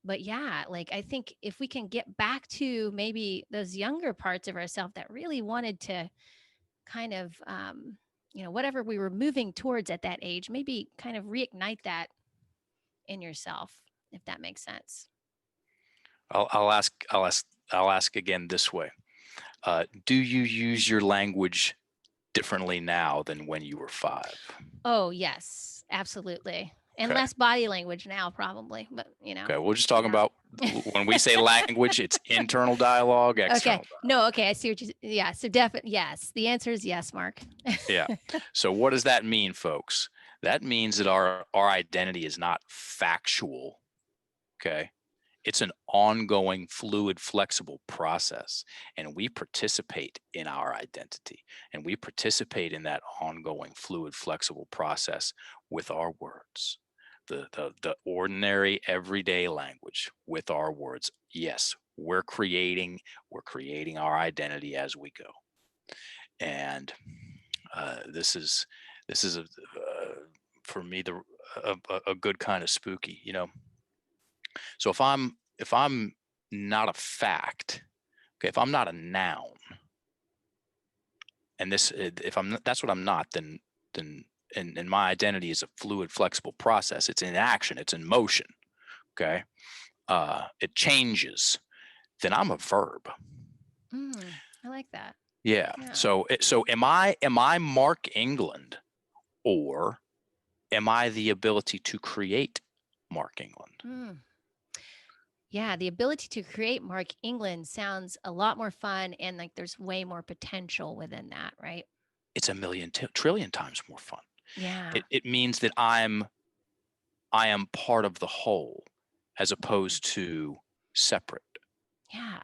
Speaker 1: yeah, like I think if we can get back to maybe those younger parts of ourselves that really wanted to kind of, whatever we were moving towards at that age, maybe kind of reignite that in yourself, if that makes sense.
Speaker 2: I'll ask again this way. Do you use your language differently now than when you were 5?
Speaker 1: Oh, yes, absolutely. And
Speaker 2: Okay.
Speaker 1: less body language now, probably, but
Speaker 2: Okay. We're just talking
Speaker 1: yeah.
Speaker 2: about when we say language, it's internal dialogue,
Speaker 1: Okay.
Speaker 2: external
Speaker 1: No, okay. I see what you, yeah. So definitely, yes. The answer is yes, Mark.
Speaker 2: Yeah. So what does that mean, folks? That means that our identity is not factual. Okay. It's an ongoing, fluid, flexible process. And we participate in our identity. And we participate in that ongoing, fluid, flexible process with our words. The ordinary, everyday language with our words. Yes, we're creating our identity as we go. And this is for me a good kind of spooky, you know. So if I'm not a fact, okay, if I'm not a noun, and this if I'm not, that's what I'm not, then and my identity is a fluid, flexible process. It's in action. It's in motion. Okay, it changes. Then I'm a verb.
Speaker 1: I like that.
Speaker 2: Yeah.
Speaker 1: Yeah.
Speaker 2: So am I Mark England, or am I the ability to create Mark England?
Speaker 1: Mm. Yeah, the ability to create Mark England sounds a lot more fun, and like there's way more potential within that, right?
Speaker 2: It's a million trillion times more fun.
Speaker 1: Yeah.
Speaker 2: It means that I am part of the whole as opposed to separate.
Speaker 1: Yeah.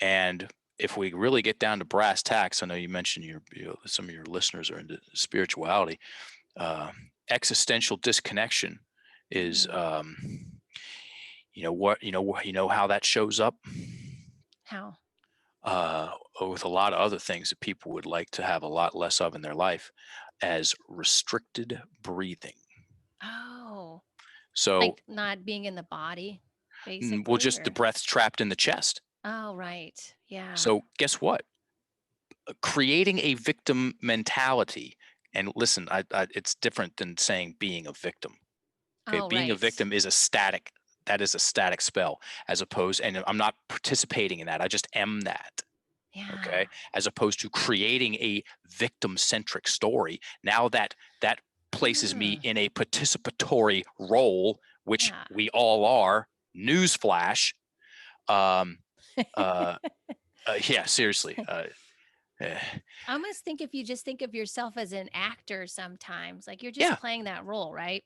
Speaker 2: And if we really get down to brass tacks, I know you mentioned some of your listeners are into spirituality. Existential disconnection is,
Speaker 1: Mm.
Speaker 2: you know how that shows up
Speaker 1: How?
Speaker 2: with a lot of other things that people would like to have a lot less of in their life, as restricted breathing.
Speaker 1: Oh,
Speaker 2: So,
Speaker 1: like not being in the body,
Speaker 2: well,
Speaker 1: basically,
Speaker 2: just the
Speaker 1: or
Speaker 2: breath's trapped in the chest.
Speaker 1: oh, right. Yeah.
Speaker 2: So, guess what? Creating a victim mentality, and listen, it's different than saying being a victim. Okay,
Speaker 1: Oh,
Speaker 2: being a
Speaker 1: right.
Speaker 2: victim is a static. That is a static spell, as opposed, and I'm not participating in that. I just am that.
Speaker 1: Yeah.
Speaker 2: Okay, as opposed to creating a victim-centric story. Now that places me
Speaker 1: Mm.
Speaker 2: in a participatory role, which
Speaker 1: Yeah.
Speaker 2: we all are. Newsflash. Um, uh, yeah, seriously. Eh,
Speaker 1: I almost think if you just think of yourself as an actor sometimes, like you're just
Speaker 2: yeah.
Speaker 1: playing that role, right?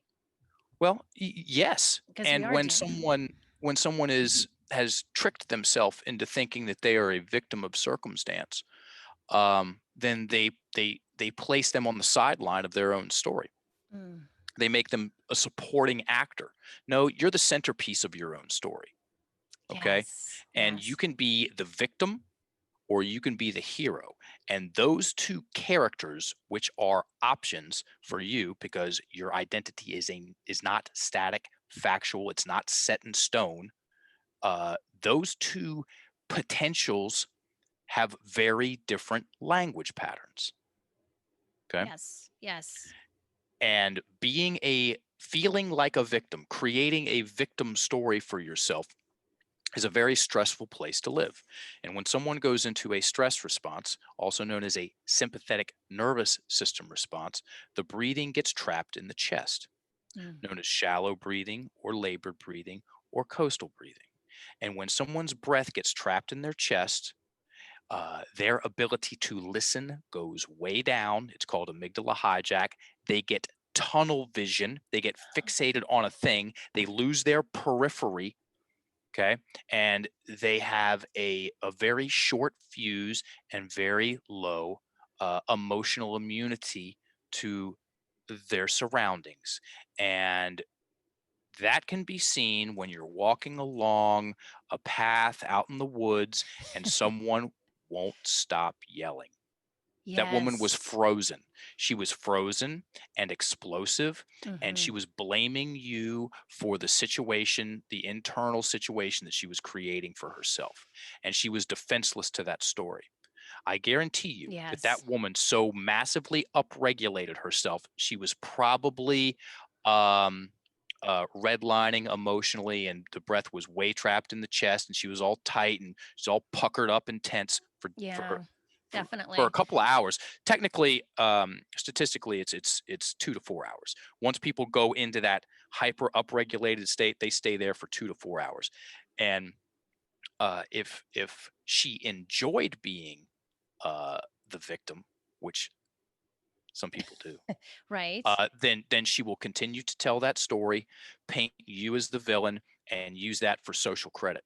Speaker 2: Well, yes.
Speaker 1: Because we
Speaker 2: And
Speaker 1: are doing.
Speaker 2: when someone is has tricked themselves into thinking that they are a victim of circumstance, then they place them on the sideline of their own story.
Speaker 1: Mm.
Speaker 2: They make them a supporting actor. No, you're the centerpiece of your own story. Okay,
Speaker 1: Yes.
Speaker 2: and you
Speaker 1: Yes.
Speaker 2: can be the victim or you can be the hero. And those two characters, which are options for you because your identity is not static, factual, it's not set in stone. Those two potentials have very different language patterns. Okay.
Speaker 1: Yes. Yes.
Speaker 2: And feeling like a victim, creating a victim story for yourself is a very stressful place to live. And when someone goes into a stress response, also known as a sympathetic nervous system response, the breathing gets trapped in the chest,
Speaker 1: Mm.
Speaker 2: known as shallow breathing or labored breathing or coastal breathing. And when someone's breath gets trapped in their chest, their ability to listen goes way down. It's called amygdala hijack. They get tunnel vision. They get fixated on a thing. They lose their periphery. Okay. And they have a very short fuse and very low emotional immunity to their surroundings. And that can be seen when you're walking along a path out in the woods and someone won't stop yelling. That woman was
Speaker 1: Yes.
Speaker 2: frozen. She was frozen and explosive, and
Speaker 1: Hmm.
Speaker 2: she was blaming you for the situation, the internal situation that she was creating for herself. And she was defenseless to that story. I guarantee you that
Speaker 1: Yes.
Speaker 2: that woman so massively upregulated herself, she was probably um, redlining emotionally, and the breath was way trapped in the chest, and she was all tight and she's all puckered up and tense for her
Speaker 1: Yeah,
Speaker 2: for a
Speaker 1: definitely.
Speaker 2: couple of hours. Technically, statistically, it's 2 to 4 hours. Once people go into that hyper upregulated state, they stay there for 2 to 4 hours. And if she enjoyed being the victim, which some people do,
Speaker 1: Right.
Speaker 2: then she will continue to tell that story, paint you as the villain, and use that for social credit.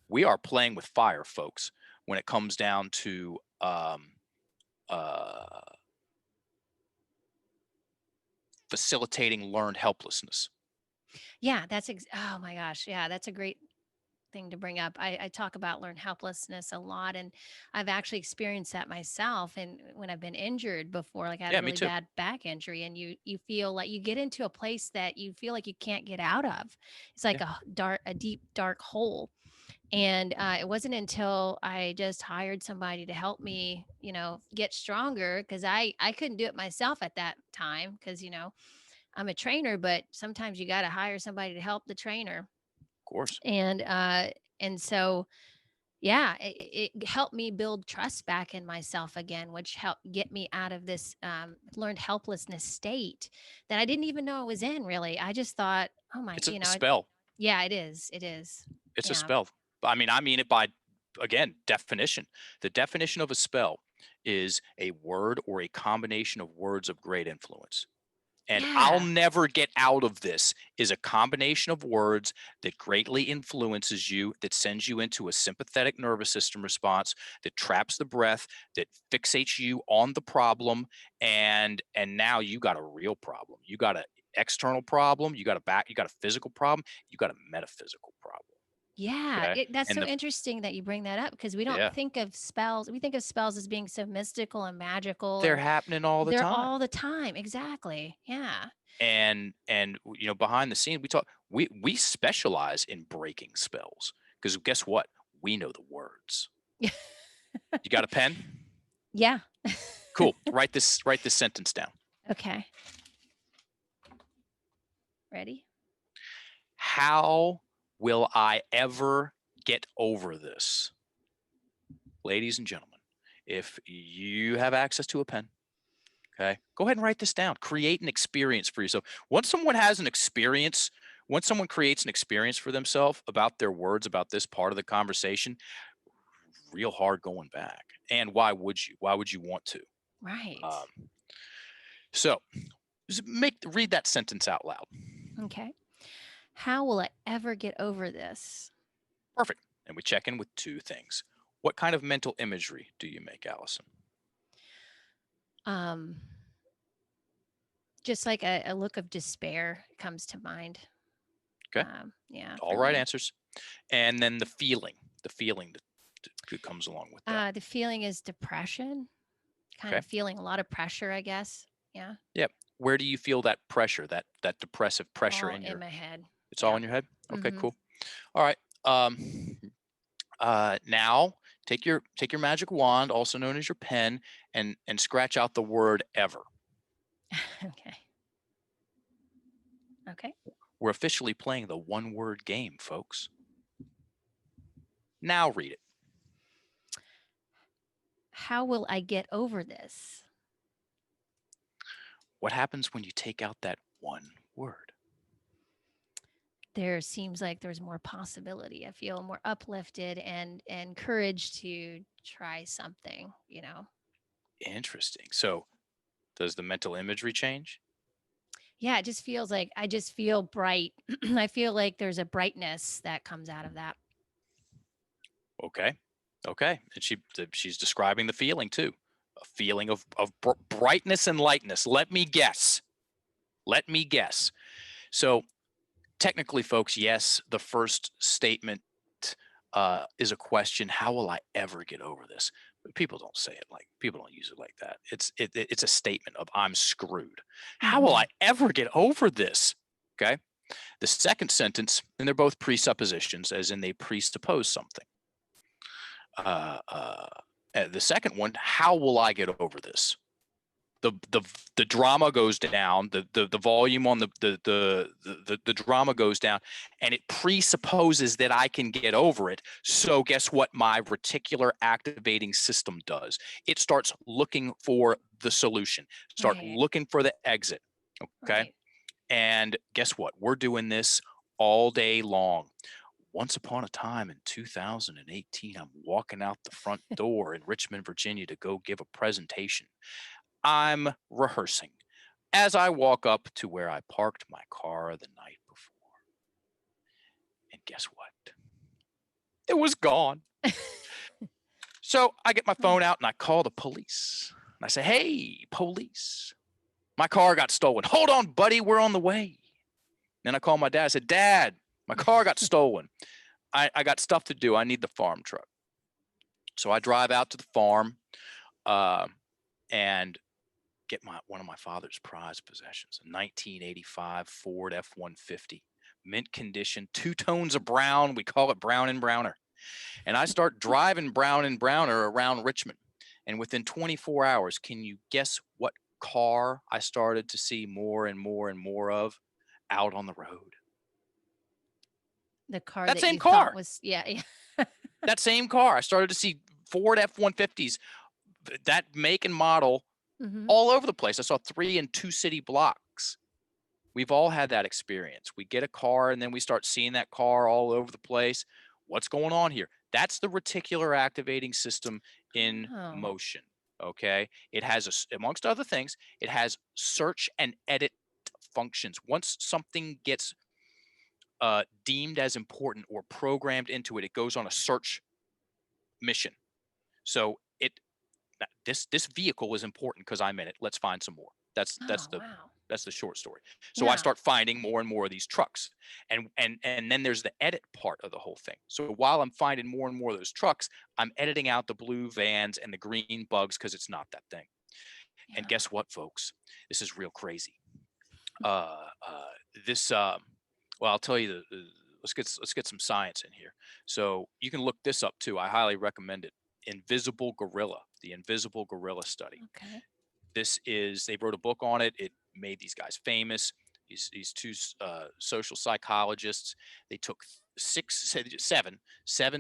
Speaker 2: We are playing with fire, folks, when it comes down to uh, facilitating learned helplessness.
Speaker 1: Yeah, oh my gosh. Yeah, that's a great thing to bring up. I talk about learned helplessness a lot, and I've actually experienced that myself. And when I've been injured before, like I had a
Speaker 2: Yeah, me
Speaker 1: really
Speaker 2: too.
Speaker 1: bad back injury, and you feel like you get into a place that you feel like you can't get out of. It's like
Speaker 2: Yeah,
Speaker 1: a deep dark hole. And it wasn't until I just hired somebody to help me, get stronger, because I couldn't do it myself at that time, because I'm a trainer, but sometimes you got to hire somebody to help the trainer.
Speaker 2: of course.
Speaker 1: And so yeah, it helped me build trust back in myself again, which helped get me out of this learned helplessness state that I didn't even know I was in. Really, I just thought, oh my,
Speaker 2: It's a spell.
Speaker 1: yeah, it is,
Speaker 2: It's a
Speaker 1: yeah,
Speaker 2: spell. I mean it by, again, definition. The definition of a spell is a word or a combination of words of great influence. And I'll
Speaker 1: yeah,
Speaker 2: never get out of this is a combination of words that greatly influences you, that sends you into a sympathetic nervous system response, that traps the breath, that fixates you on the problem, and now you got a real problem. You got an external problem, you got a physical problem, you got a metaphysical problem.
Speaker 1: yeah.
Speaker 2: Okay.
Speaker 1: That's
Speaker 2: And
Speaker 1: so
Speaker 2: the
Speaker 1: interesting that you bring that up, because we don't
Speaker 2: Yeah,
Speaker 1: think of spells. We think of spells as being so mystical and magical,
Speaker 2: they're
Speaker 1: and
Speaker 2: happening all the
Speaker 1: they're
Speaker 2: time.
Speaker 1: all the time. Exactly. Yeah.
Speaker 2: And behind the scene we specialize in breaking spells, because guess what, we know the words. You got a pen?
Speaker 1: Yeah.
Speaker 2: Cool. Write this sentence down.
Speaker 1: Okay. Ready?
Speaker 2: How will I ever get over this? Ladies and gentlemen, if you have access to a pen, okay, go ahead and write this down. Create an experience for yourself. Once someone creates an experience for themselves about their words, about this part of the conversation, real hard going back. And why would you? Why would you want to?
Speaker 1: Right.
Speaker 2: Um, so read that sentence out loud.
Speaker 1: Okay. How will I ever get over this?
Speaker 2: Perfect. And we check in with two things. What kind of mental imagery do you make, Allison?
Speaker 1: Um, just like a look of despair comes to mind.
Speaker 2: Okay.
Speaker 1: Yeah,
Speaker 2: All
Speaker 1: for
Speaker 2: right
Speaker 1: me.
Speaker 2: answers. And then the feeling that comes along with that.
Speaker 1: The feeling is depression, kind
Speaker 2: Okay.
Speaker 1: of feeling a lot of pressure, I guess. Yeah.
Speaker 2: Yep. Where do you feel that pressure, that depressive pressure
Speaker 1: All
Speaker 2: in
Speaker 1: in
Speaker 2: your?
Speaker 1: my head.
Speaker 2: It's all
Speaker 1: Yeah.
Speaker 2: in your head. Okay.
Speaker 1: Mm-hmm.
Speaker 2: Cool. All right. Now take your magic wand, also known as your pen, and scratch out the word ever.
Speaker 1: Okay. Okay.
Speaker 2: We're officially playing the one word game, folks. Now read it.
Speaker 1: How will I get over this?
Speaker 2: What happens when you take out that one word?
Speaker 1: There seems like there's more possibility. I feel more uplifted and encouraged to try something.
Speaker 2: Interesting. So does the mental imagery change?
Speaker 1: Yeah, it just feels like I just feel bright. I feel like there's a brightness that comes out of that.
Speaker 2: Okay. Okay. And she's describing the feeling too. A feeling of brightness and lightness. Let me guess. Let me guess. So technically, folks, yes, the first statement is a question. How will I ever get over this? People don't say it like, people don't use it like that. It's a statement of I'm screwed. How will
Speaker 1: Mhm.
Speaker 2: I ever get over this? Okay. The second sentence, and they're both presuppositions, as in they presuppose something. The second one, how will I get over this? The drama goes down, the volume on the drama goes down, and it presupposes that I can get over it. So guess what my reticular activating system does? It starts looking for the solution, start
Speaker 1: Right.
Speaker 2: looking for the exit. Okay.
Speaker 1: Right.
Speaker 2: And guess what? We're doing this all day long. Once upon a time in 2018, I'm walking out the front door in Richmond, Virginia to go give a presentation. I'm rehearsing as I walk up to where I parked my car the night before. And guess what? It was gone. So I get my phone out and I call the police. And I say, hey, police, my car got stolen. Hold on, buddy, we're on the way. Then I call my dad. I said, Dad, my car got stolen. I got stuff to do. I need the farm truck. So I drive out to the farm and get one of my father's prized possessions, a 1985 Ford F-150, mint condition, 2 tones of brown. We call it brown and browner. And I start driving brown and browner around Richmond. And within 24 hours, can you guess what car I started to see more and more and more of out on the road?
Speaker 1: The car
Speaker 2: That
Speaker 1: that
Speaker 2: same
Speaker 1: you thought
Speaker 2: car.
Speaker 1: was, yeah.
Speaker 2: That same car. I started to see Ford F-150s, that make and model,
Speaker 1: Mhm.
Speaker 2: all over the place. I saw 3 in 2 city blocks. We've all had that experience. We get a car and then we start seeing that car all over the place. What's going on here? That's the reticular activating system in
Speaker 1: Oh.
Speaker 2: motion. Okay. It has, amongst other things, it has search and edit functions. Once something gets deemed as important or programmed into it, it goes on a search mission. So this vehicle is important because I'm in it. Let's find some more.
Speaker 1: Oh, wow.
Speaker 2: That's the short story. So I
Speaker 1: Yeah.
Speaker 2: start finding more and more of these trucks, and then there's the edit part of the whole thing. So while I'm finding more and more of those trucks, I'm editing out the blue vans and the green bugs because it's not that thing. And
Speaker 1: Yeah.
Speaker 2: guess what, folks? This is real crazy. This well, I'll tell you let's get some science in here. So you can look this up too. I highly recommend it. Invisible Gorilla, the Invisible Gorilla Study.
Speaker 1: Okay.
Speaker 2: They wrote a book on it. It made these guys famous. These 2 social psychologists. They took seven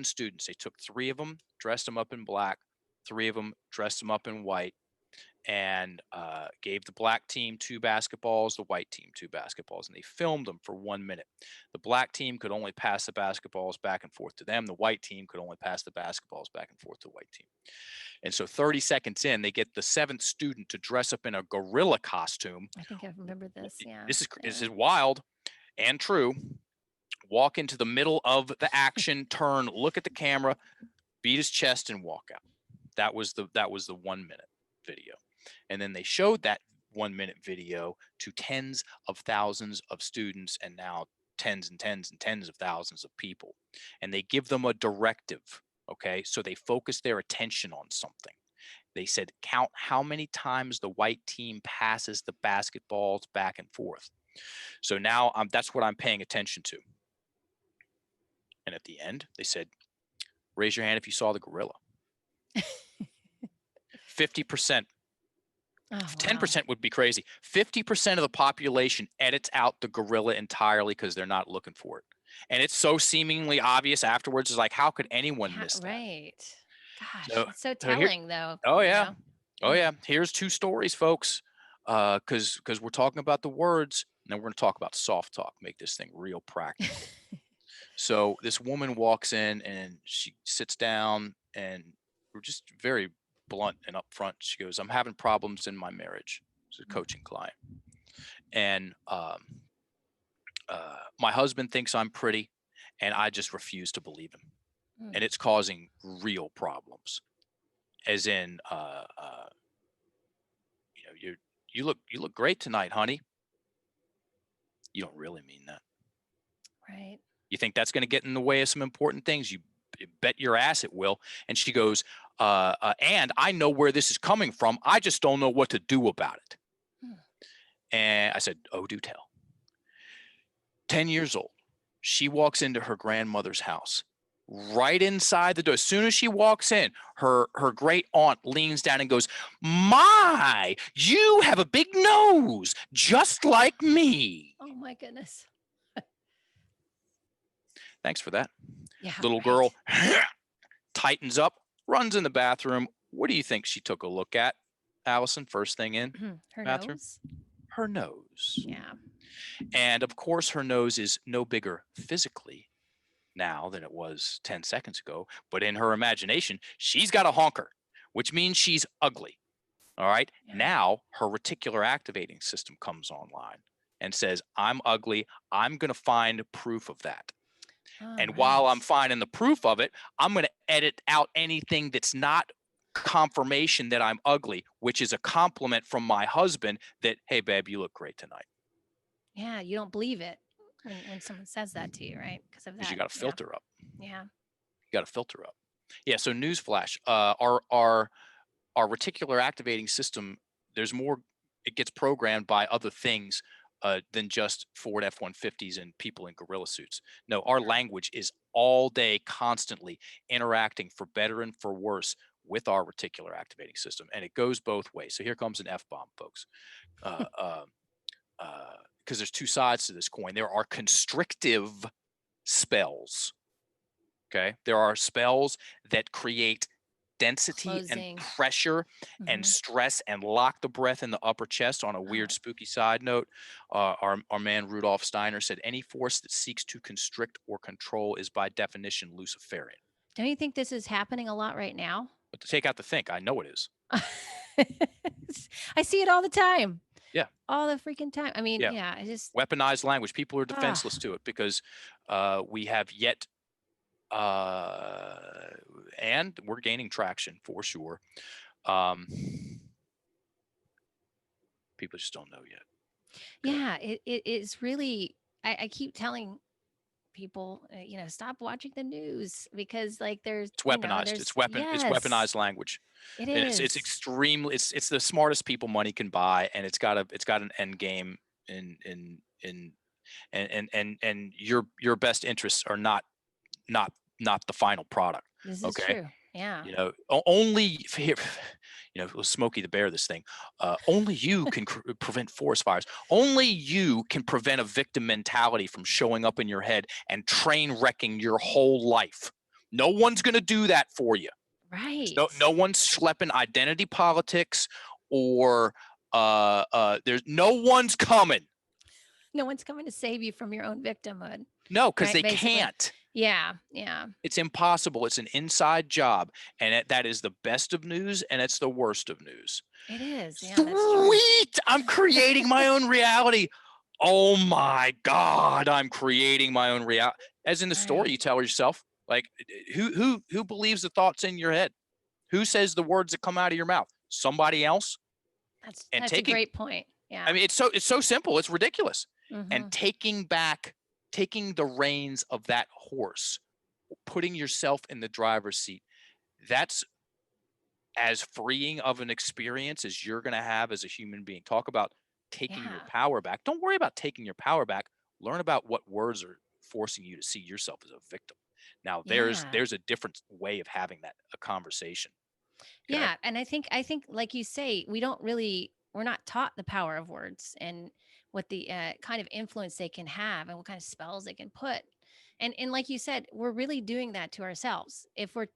Speaker 2: students. They took 3 of them, dressed them up in black, 3 of them dressed them up in white, and gave the black team 2 basketballs, the white team 2 basketballs, and they filmed them for 1 minute. The black team could only pass the basketballs back and forth to them. The white team could only pass the basketballs back and forth to the white team. And so 30 seconds in, they get the 7th student to dress up in a gorilla costume.
Speaker 1: I think I remember this. Yeah.
Speaker 2: This
Speaker 1: Yeah.
Speaker 2: is wild and true. Walk into the middle of the action, turn, look at the camera, beat his chest, and walk out. That was the 1 minute video. And then they showed that 1 minute video to tens of thousands of students, and now tens and tens and tens of thousands of people. And they give them a directive. Okay. So they focus their attention on something. They said, count how many times the white team passes the basketballs back and forth. So now that's what I'm paying attention to. And at the end, they said, raise your hand if you saw the gorilla. 50%.
Speaker 1: Oh, wow.
Speaker 2: 10% would be crazy. 50% of the population edits out the gorilla entirely because they're not looking for it. And it's so seemingly obvious afterwards. It's like, how could anyone miss that?
Speaker 1: Right. Gosh,
Speaker 2: So,
Speaker 1: it's so
Speaker 2: so here,
Speaker 1: telling though,
Speaker 2: oh
Speaker 1: you
Speaker 2: yeah,
Speaker 1: know?
Speaker 2: oh yeah. Here's 2 stories, folks. Because we're talking about the words, and then we're going to talk about soft talk. Make this thing real practical. So this woman walks in and she sits down, and we're just very blunt and upfront. She goes, "I'm having problems in my marriage." It's a coaching client, and my husband thinks I'm pretty, and I just refuse to believe him, and
Speaker 1: Mm.
Speaker 2: it's causing real problems. As in, you look great tonight, honey. You don't really mean that.
Speaker 1: Right.
Speaker 2: You think that's going to get in the way of some important things? You bet your ass it will. And she goes, and I know where this is coming from. I just don't know what to do about it. And I said, oh, do tell. 10 years old. She walks into her grandmother's house. Right inside the door, as soon as she walks in, her great aunt leans down and goes, my, you have a big nose, just like me.
Speaker 1: Oh my goodness.
Speaker 2: Thanks for that.
Speaker 1: Yeah.
Speaker 2: Little girl tightens up, runs in the bathroom. What do you think she took a look at, Allison, first thing in?
Speaker 1: Her
Speaker 2: bathroom?
Speaker 1: nose.
Speaker 2: Her nose.
Speaker 1: Yeah.
Speaker 2: And of course, her nose is no bigger physically now than it was 10 seconds ago, but in her imagination, she's got a honker, which means she's ugly. All right.
Speaker 1: Yeah.
Speaker 2: Now her reticular activating system comes online and says, I'm ugly. I'm going to find proof of that. And while I'm finding the proof of it, I'm going to edit out anything that's not confirmation that I'm ugly, which is a compliment from my husband that, hey, babe, you look great tonight.
Speaker 1: Yeah. You don't believe it when someone says that to you, right? Because of that.
Speaker 2: Because you got to filter up.
Speaker 1: Yeah.
Speaker 2: You got to filter up. Yeah. So newsflash, our reticular activating system, there's more, it gets programmed by other things than just Ford F-150s and people in gorilla suits. No, our language is all day, constantly interacting for better and for worse with our reticular activating system. And it goes both ways. So here comes an F-bomb, folks. Because there's two sides to this coin. There are constrictive spells. Okay. There are spells that create density and pressure and stress and lock the breath in the upper chest. On a weird, spooky side note, our man Rudolf Steiner said, any force that seeks to constrict or control is by definition Luciferian.
Speaker 1: Don't you think this is happening a lot right now?
Speaker 2: But to take out the think, I know it is.
Speaker 1: I see it all the time.
Speaker 2: Yeah.
Speaker 1: All the freaking time. I mean, yeah, I just
Speaker 2: weaponized language. People are defenseless to it because we have yet and we're gaining traction for sure. People just don't know yet.
Speaker 1: Yeah, it is really, I keep telling people, stop watching the news because like it's
Speaker 2: weaponized. It's weaponized language.
Speaker 1: It is.
Speaker 2: It's extremely, it's the smartest people money can buy, and it's got an end game and your best interests are not the final product.
Speaker 1: This is true. Yeah.
Speaker 2: Only here, Smokey the Bear, this thing, only you can prevent forest fires. Only you can prevent a victim mentality from showing up in your head and train wrecking your whole life. No one's going to do that for you.
Speaker 1: Right.
Speaker 2: No one's schlepping identity politics or there's no one's coming.
Speaker 1: No one's coming to save you from your own victimhood.
Speaker 2: No, because they can't.
Speaker 1: Yeah.
Speaker 2: It's impossible. It's an inside job, and that is the best of news, and it's the worst of news.
Speaker 1: It is. Yeah,
Speaker 2: sweet. I'm creating my own reality. Oh my God, I'm creating my own reality. As in the story you tell yourself, like who believes the thoughts in your head? Who says the words that come out of your mouth? Somebody else.
Speaker 1: That's a great point. Yeah.
Speaker 2: I mean, it's so simple. It's ridiculous. And taking the reins of that horse, putting yourself in the driver's seat, that's as freeing of an experience as you're going to have as a human being. Talk about taking your power back. Don't worry about taking your power back. Learn about what words are forcing you to see yourself as a victim. Now, there's a different way of having a conversation.
Speaker 1: Okay? Yeah. And I think like you say, we're not taught the power of words and what the kind of influence they can have and what kind of spells they can put. And like you said, we're really doing that to ourselves. If we're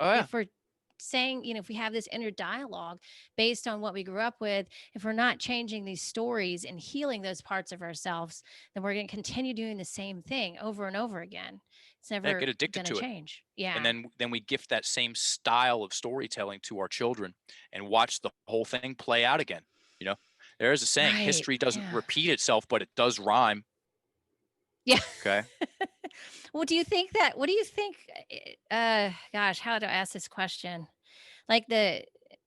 Speaker 1: saying, if we have this inner dialogue based on what we grew up with, if we're not changing these stories and healing those parts of ourselves, then we're going to continue doing the same thing over and over again. It's never
Speaker 2: get addicted to
Speaker 1: change. Yeah.
Speaker 2: And then we gift that same style of storytelling to our children and watch the whole thing play out again. There is a saying, history doesn't repeat itself, but it does rhyme.
Speaker 1: Yeah.
Speaker 2: Okay.
Speaker 1: What do you think, gosh, how do I ask this question? Like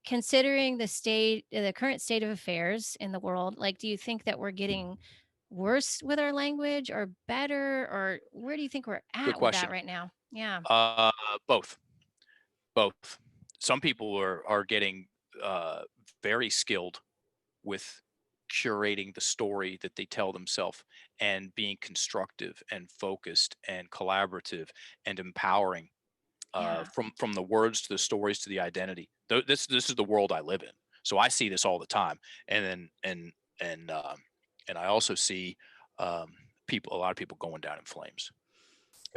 Speaker 1: considering the current state of affairs in the world, like, do you think that we're getting worse with our language or better, or where do you think we're at with that right now? Yeah.
Speaker 2: Both. some people are getting very skilled with curating the story that they tell themselves and being constructive and focused and collaborative and empowering,
Speaker 1: Yeah.
Speaker 2: from the words to the stories to the identity. This is the world I live in, so I see this all the time. And then and I also see um, a lot of people going down in flames.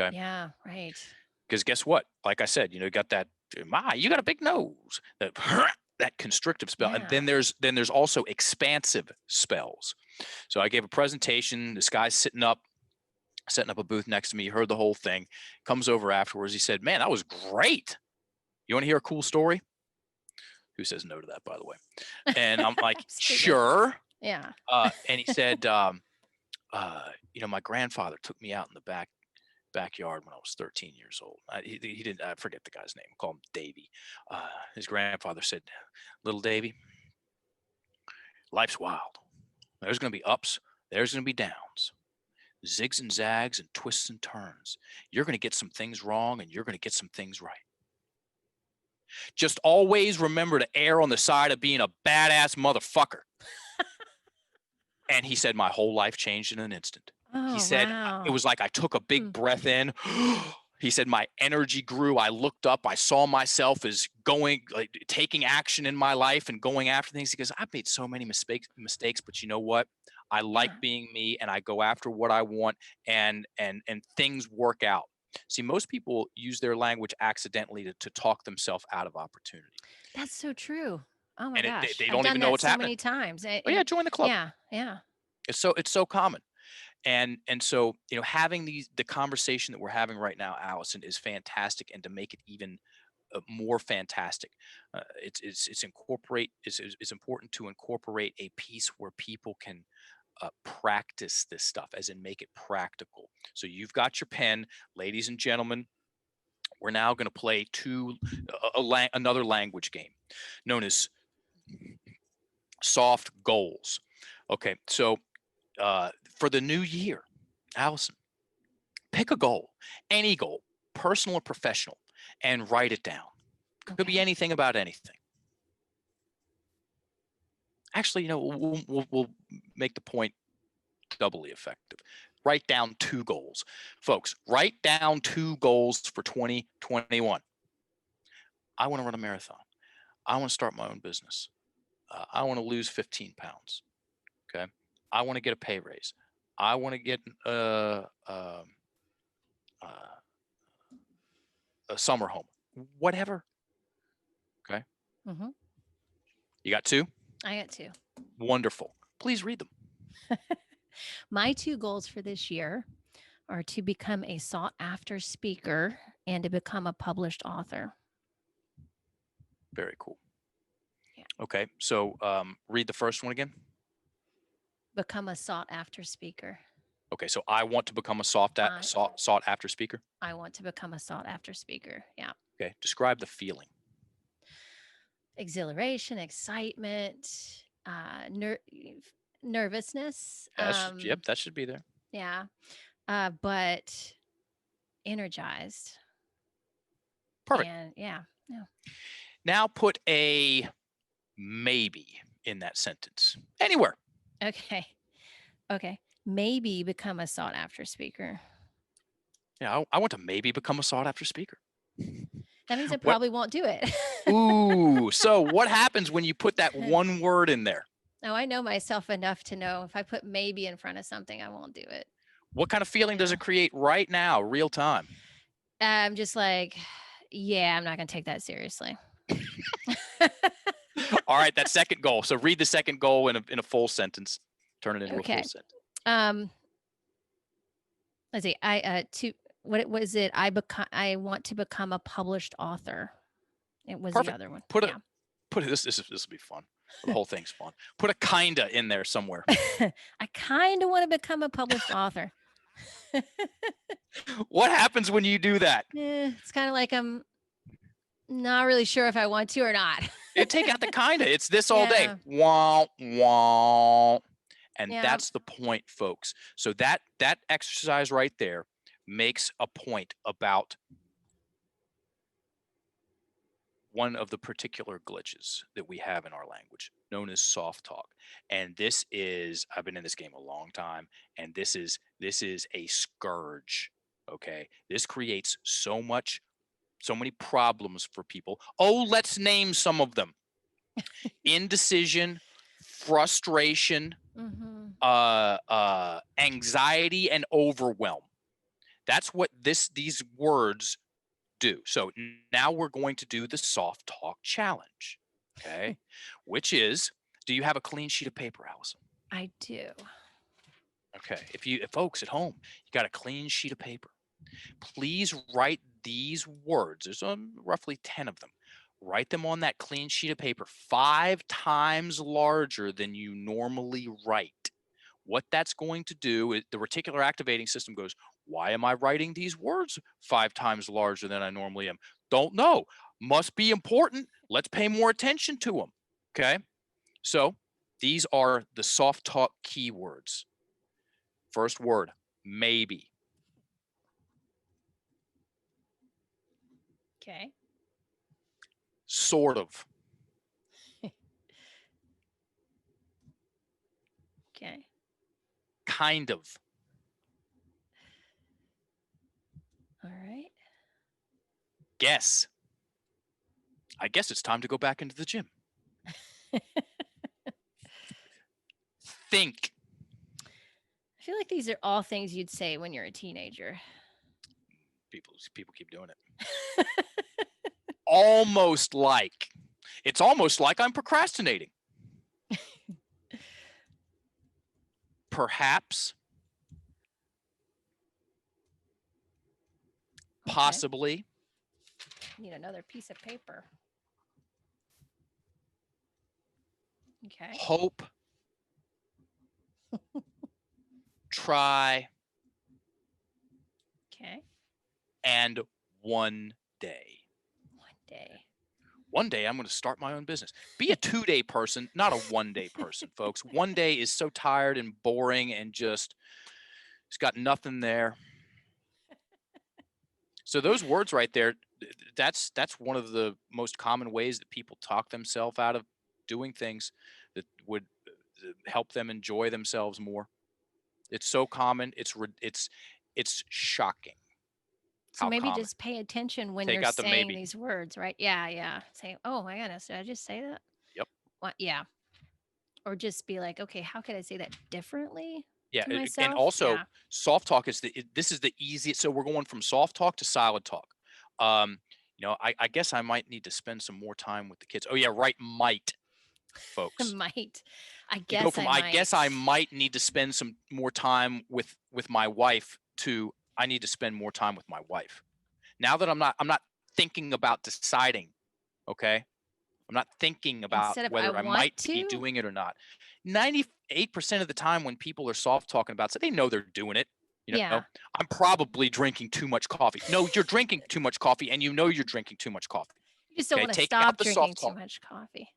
Speaker 2: Okay,
Speaker 1: Yeah. Right.
Speaker 2: because guess what? Like I said, you got that. You got a big nose. That that constrictive spell, and
Speaker 1: Yeah.
Speaker 2: then there's also expansive spells. So I gave a presentation. This guy's setting up a booth next to me. He heard the whole thing. Comes over afterwards. He said, "Man, that was great. You want to hear a cool story?" Who says no to that, by the way? And I'm like,
Speaker 1: Absolutely.
Speaker 2: "Sure."
Speaker 1: Yeah.
Speaker 2: And he said, "My grandfather took me out in the backyard when I was 13 years old. He didn't. I forget the guy's name. Call him Davy. His grandfather said, 'Little Davy, life's wild. There's going to be ups. There's going to be downs. Zigs and zags and twists and turns. You're going to get some things wrong and you're going to get some things right. Just always remember to err on the side of being a badass motherfucker.'" And he said, my whole life changed in an instant. He
Speaker 1: Oh,
Speaker 2: said, it
Speaker 1: wow.
Speaker 2: was like I took a big breath in. He said, my energy grew. I looked up. I saw myself as taking action in my life and going after things. He goes, I've made so many mistakes, but you know what? I like
Speaker 1: Yeah.
Speaker 2: being me and I go after what I want, and things work out. See, most people use their language accidentally to talk themselves out of opportunity.
Speaker 1: That's so true. Oh my
Speaker 2: And
Speaker 1: gosh.
Speaker 2: they
Speaker 1: I've
Speaker 2: don't
Speaker 1: done
Speaker 2: even know
Speaker 1: that
Speaker 2: what's
Speaker 1: so
Speaker 2: happening.
Speaker 1: many times.
Speaker 2: Oh yeah, join the club.
Speaker 1: Yeah. Yeah.
Speaker 2: It's so common. And so, having the conversation that we're having right now, Allison, is fantastic. And to make it even more fantastic, it's important to incorporate a piece where people can practice this stuff, as in make it practical. So you've got your pen, ladies and gentlemen. We're now going to play another language game known as soft goals. Okay, so for the new year, Allison, pick a goal, any goal, personal or professional, and write it down. Could be
Speaker 1: Okay.
Speaker 2: anything about anything. Actually, we'll make the point doubly effective. Write down 2 goals. Folks, write down 2 goals for 2021. I want to run a marathon. I want to start my own business. I want to lose 15 pounds. Okay. I want to get a pay raise. I want to get uh, a summer home. Whatever. Okay.
Speaker 1: Mm-hmm.
Speaker 2: You got 2?
Speaker 1: I got 2.
Speaker 2: Wonderful. Please read them.
Speaker 1: My 2 goals for this year are to become a sought after speaker and to become a published author.
Speaker 2: Very cool.
Speaker 1: Yeah.
Speaker 2: Okay. So read the first one again.
Speaker 1: Become a sought after speaker.
Speaker 2: Okay. So I want to become a sought after speaker.
Speaker 1: I want to become a sought after speaker. Yeah.
Speaker 2: Okay. Describe the feeling.
Speaker 1: Exhilaration, excitement, nervousness.
Speaker 2: Yep. That should be there.
Speaker 1: Yeah. But energized.
Speaker 2: Perfect.
Speaker 1: And yeah.
Speaker 2: Now put a maybe in that sentence. Anywhere.
Speaker 1: Okay. Maybe become a sought after speaker.
Speaker 2: Yeah. I want to maybe become a sought after speaker.
Speaker 1: That means I
Speaker 2: What?
Speaker 1: probably won't do it.
Speaker 2: Ooh. So what happens when you put that one word in there?
Speaker 1: Oh, I know myself enough to know if I put maybe in front of something, I won't do it.
Speaker 2: What kind of feeling does it create right now, real time?
Speaker 1: I'm just like, yeah, I'm not going to take that seriously.
Speaker 2: All right, that second goal. So read the second goal in a full sentence. Turn it into a full sentence.
Speaker 1: Let's see. What was it? I want to become a published author. It was
Speaker 2: Perfect.
Speaker 1: the other one.
Speaker 2: Put it. This will be fun. The whole thing's fun. Put a kinda in there somewhere.
Speaker 1: I kind of want to become a published author.
Speaker 2: What happens when you do that?
Speaker 1: It's kind of like I'm not really sure if I want to or not.
Speaker 2: Take out the kinda. It's this all day. Wah, wah. And that's the point, folks. So that exercise right there makes a point about one of the particular glitches that we have in our language known as soft talk. And this is, I've been in this game a long time, and this is a scourge. Okay. This creates so many problems for people. Oh, let's name some of them. Indecision, frustration, anxiety, and overwhelm. That's what these words do. So now we're going to do the soft talk challenge, okay? Which is, do you have a clean sheet of paper, Allison?
Speaker 1: I do.
Speaker 2: Okay. If folks at home, you got a clean sheet of paper, please write these words. There's roughly 10 of them. Write them on that clean sheet of paper 5 times larger than you normally write. What that's going to do is the reticular activating system goes, why am I writing these words 5 times larger than I normally am? Don't know. Must be important. Let's pay more attention to them. Okay. So these are the soft talk keywords. First word, maybe.
Speaker 1: Okay.
Speaker 2: Sort of.
Speaker 1: Okay.
Speaker 2: Kind of.
Speaker 1: All right.
Speaker 2: Guess. I guess it's time to go back into the gym. Think.
Speaker 1: I feel like these are all things you'd say when you're a teenager.
Speaker 2: People keep doing it. Almost like. It's almost like I'm procrastinating. Perhaps.
Speaker 1: Okay.
Speaker 2: Possibly.
Speaker 1: Need another piece of paper. Okay.
Speaker 2: Hope. Try.
Speaker 1: Okay.
Speaker 2: And one day.
Speaker 1: One day.
Speaker 2: One day I'm going to start my own business. Be a 2-day person, not a 1-day person, folks. One day is so tired and boring and just, it's got nothing there. So those words right there, that's one of the most common ways that people talk themselves out of doing things that would help them enjoy themselves more. It's so common. It's shocking.
Speaker 1: So
Speaker 2: how
Speaker 1: maybe
Speaker 2: common.
Speaker 1: just pay attention when
Speaker 2: Take
Speaker 1: you're
Speaker 2: out the
Speaker 1: saying
Speaker 2: maybe.
Speaker 1: these words, right? Yeah. Say, oh my goodness, did I just say that?
Speaker 2: Yep.
Speaker 1: What? Yeah. Or just be like, okay, how could I say that differently
Speaker 2: Yeah,
Speaker 1: to myself?
Speaker 2: and also
Speaker 1: Yeah.
Speaker 2: soft talk is this is the easiest. So we're going from soft talk to solid talk. I guess I might need to spend some more time with the kids. Oh yeah, right, might, folks.
Speaker 1: Might. I
Speaker 2: You go
Speaker 1: guess
Speaker 2: from
Speaker 1: I
Speaker 2: I
Speaker 1: might.
Speaker 2: guess I might need to spend some more time with my wife to I need to spend more time with my wife. Now that I'm not thinking about deciding, okay? I'm not thinking about
Speaker 1: Instead of I
Speaker 2: whether I
Speaker 1: want
Speaker 2: might be
Speaker 1: to.
Speaker 2: doing it or not. 98% of the time when people are soft talking about it, they know they're doing it.
Speaker 1: Yeah.
Speaker 2: I'm probably drinking too much coffee. No, you're drinking too much coffee and you know you're drinking too much coffee.
Speaker 1: You just don't
Speaker 2: Okay,
Speaker 1: want to
Speaker 2: take
Speaker 1: stop
Speaker 2: out the
Speaker 1: drinking
Speaker 2: soft
Speaker 1: too
Speaker 2: talk.
Speaker 1: much coffee.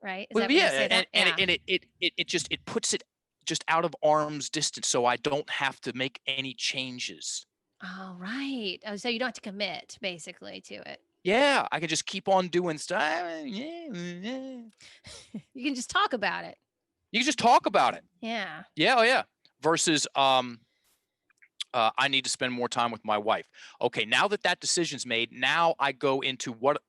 Speaker 1: Right? Is
Speaker 2: Well,
Speaker 1: that when you
Speaker 2: yeah,
Speaker 1: say that?
Speaker 2: and
Speaker 1: Yeah.
Speaker 2: it puts it just out of arm's distance so I don't have to make any changes.
Speaker 1: Oh, right. Oh, so you don't have to commit basically to it.
Speaker 2: Yeah, I can just keep on doing stuff.
Speaker 1: You can just talk about it.
Speaker 2: You can just talk about it.
Speaker 1: Yeah.
Speaker 2: Yeah, oh yeah. Versus I need to spend more time with my wife. Okay, now that decision's made, now I go into what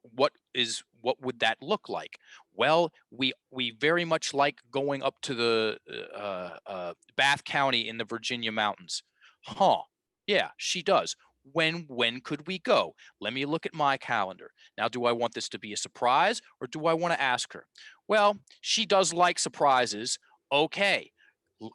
Speaker 2: would that look like? Well, we very much like going up to the Bath County in the Virginia mountains. Huh? Yeah, she does. When could we go? Let me look at my calendar. Now, do I want this to be a surprise or do I want to ask her? Well, she does like surprises. Okay,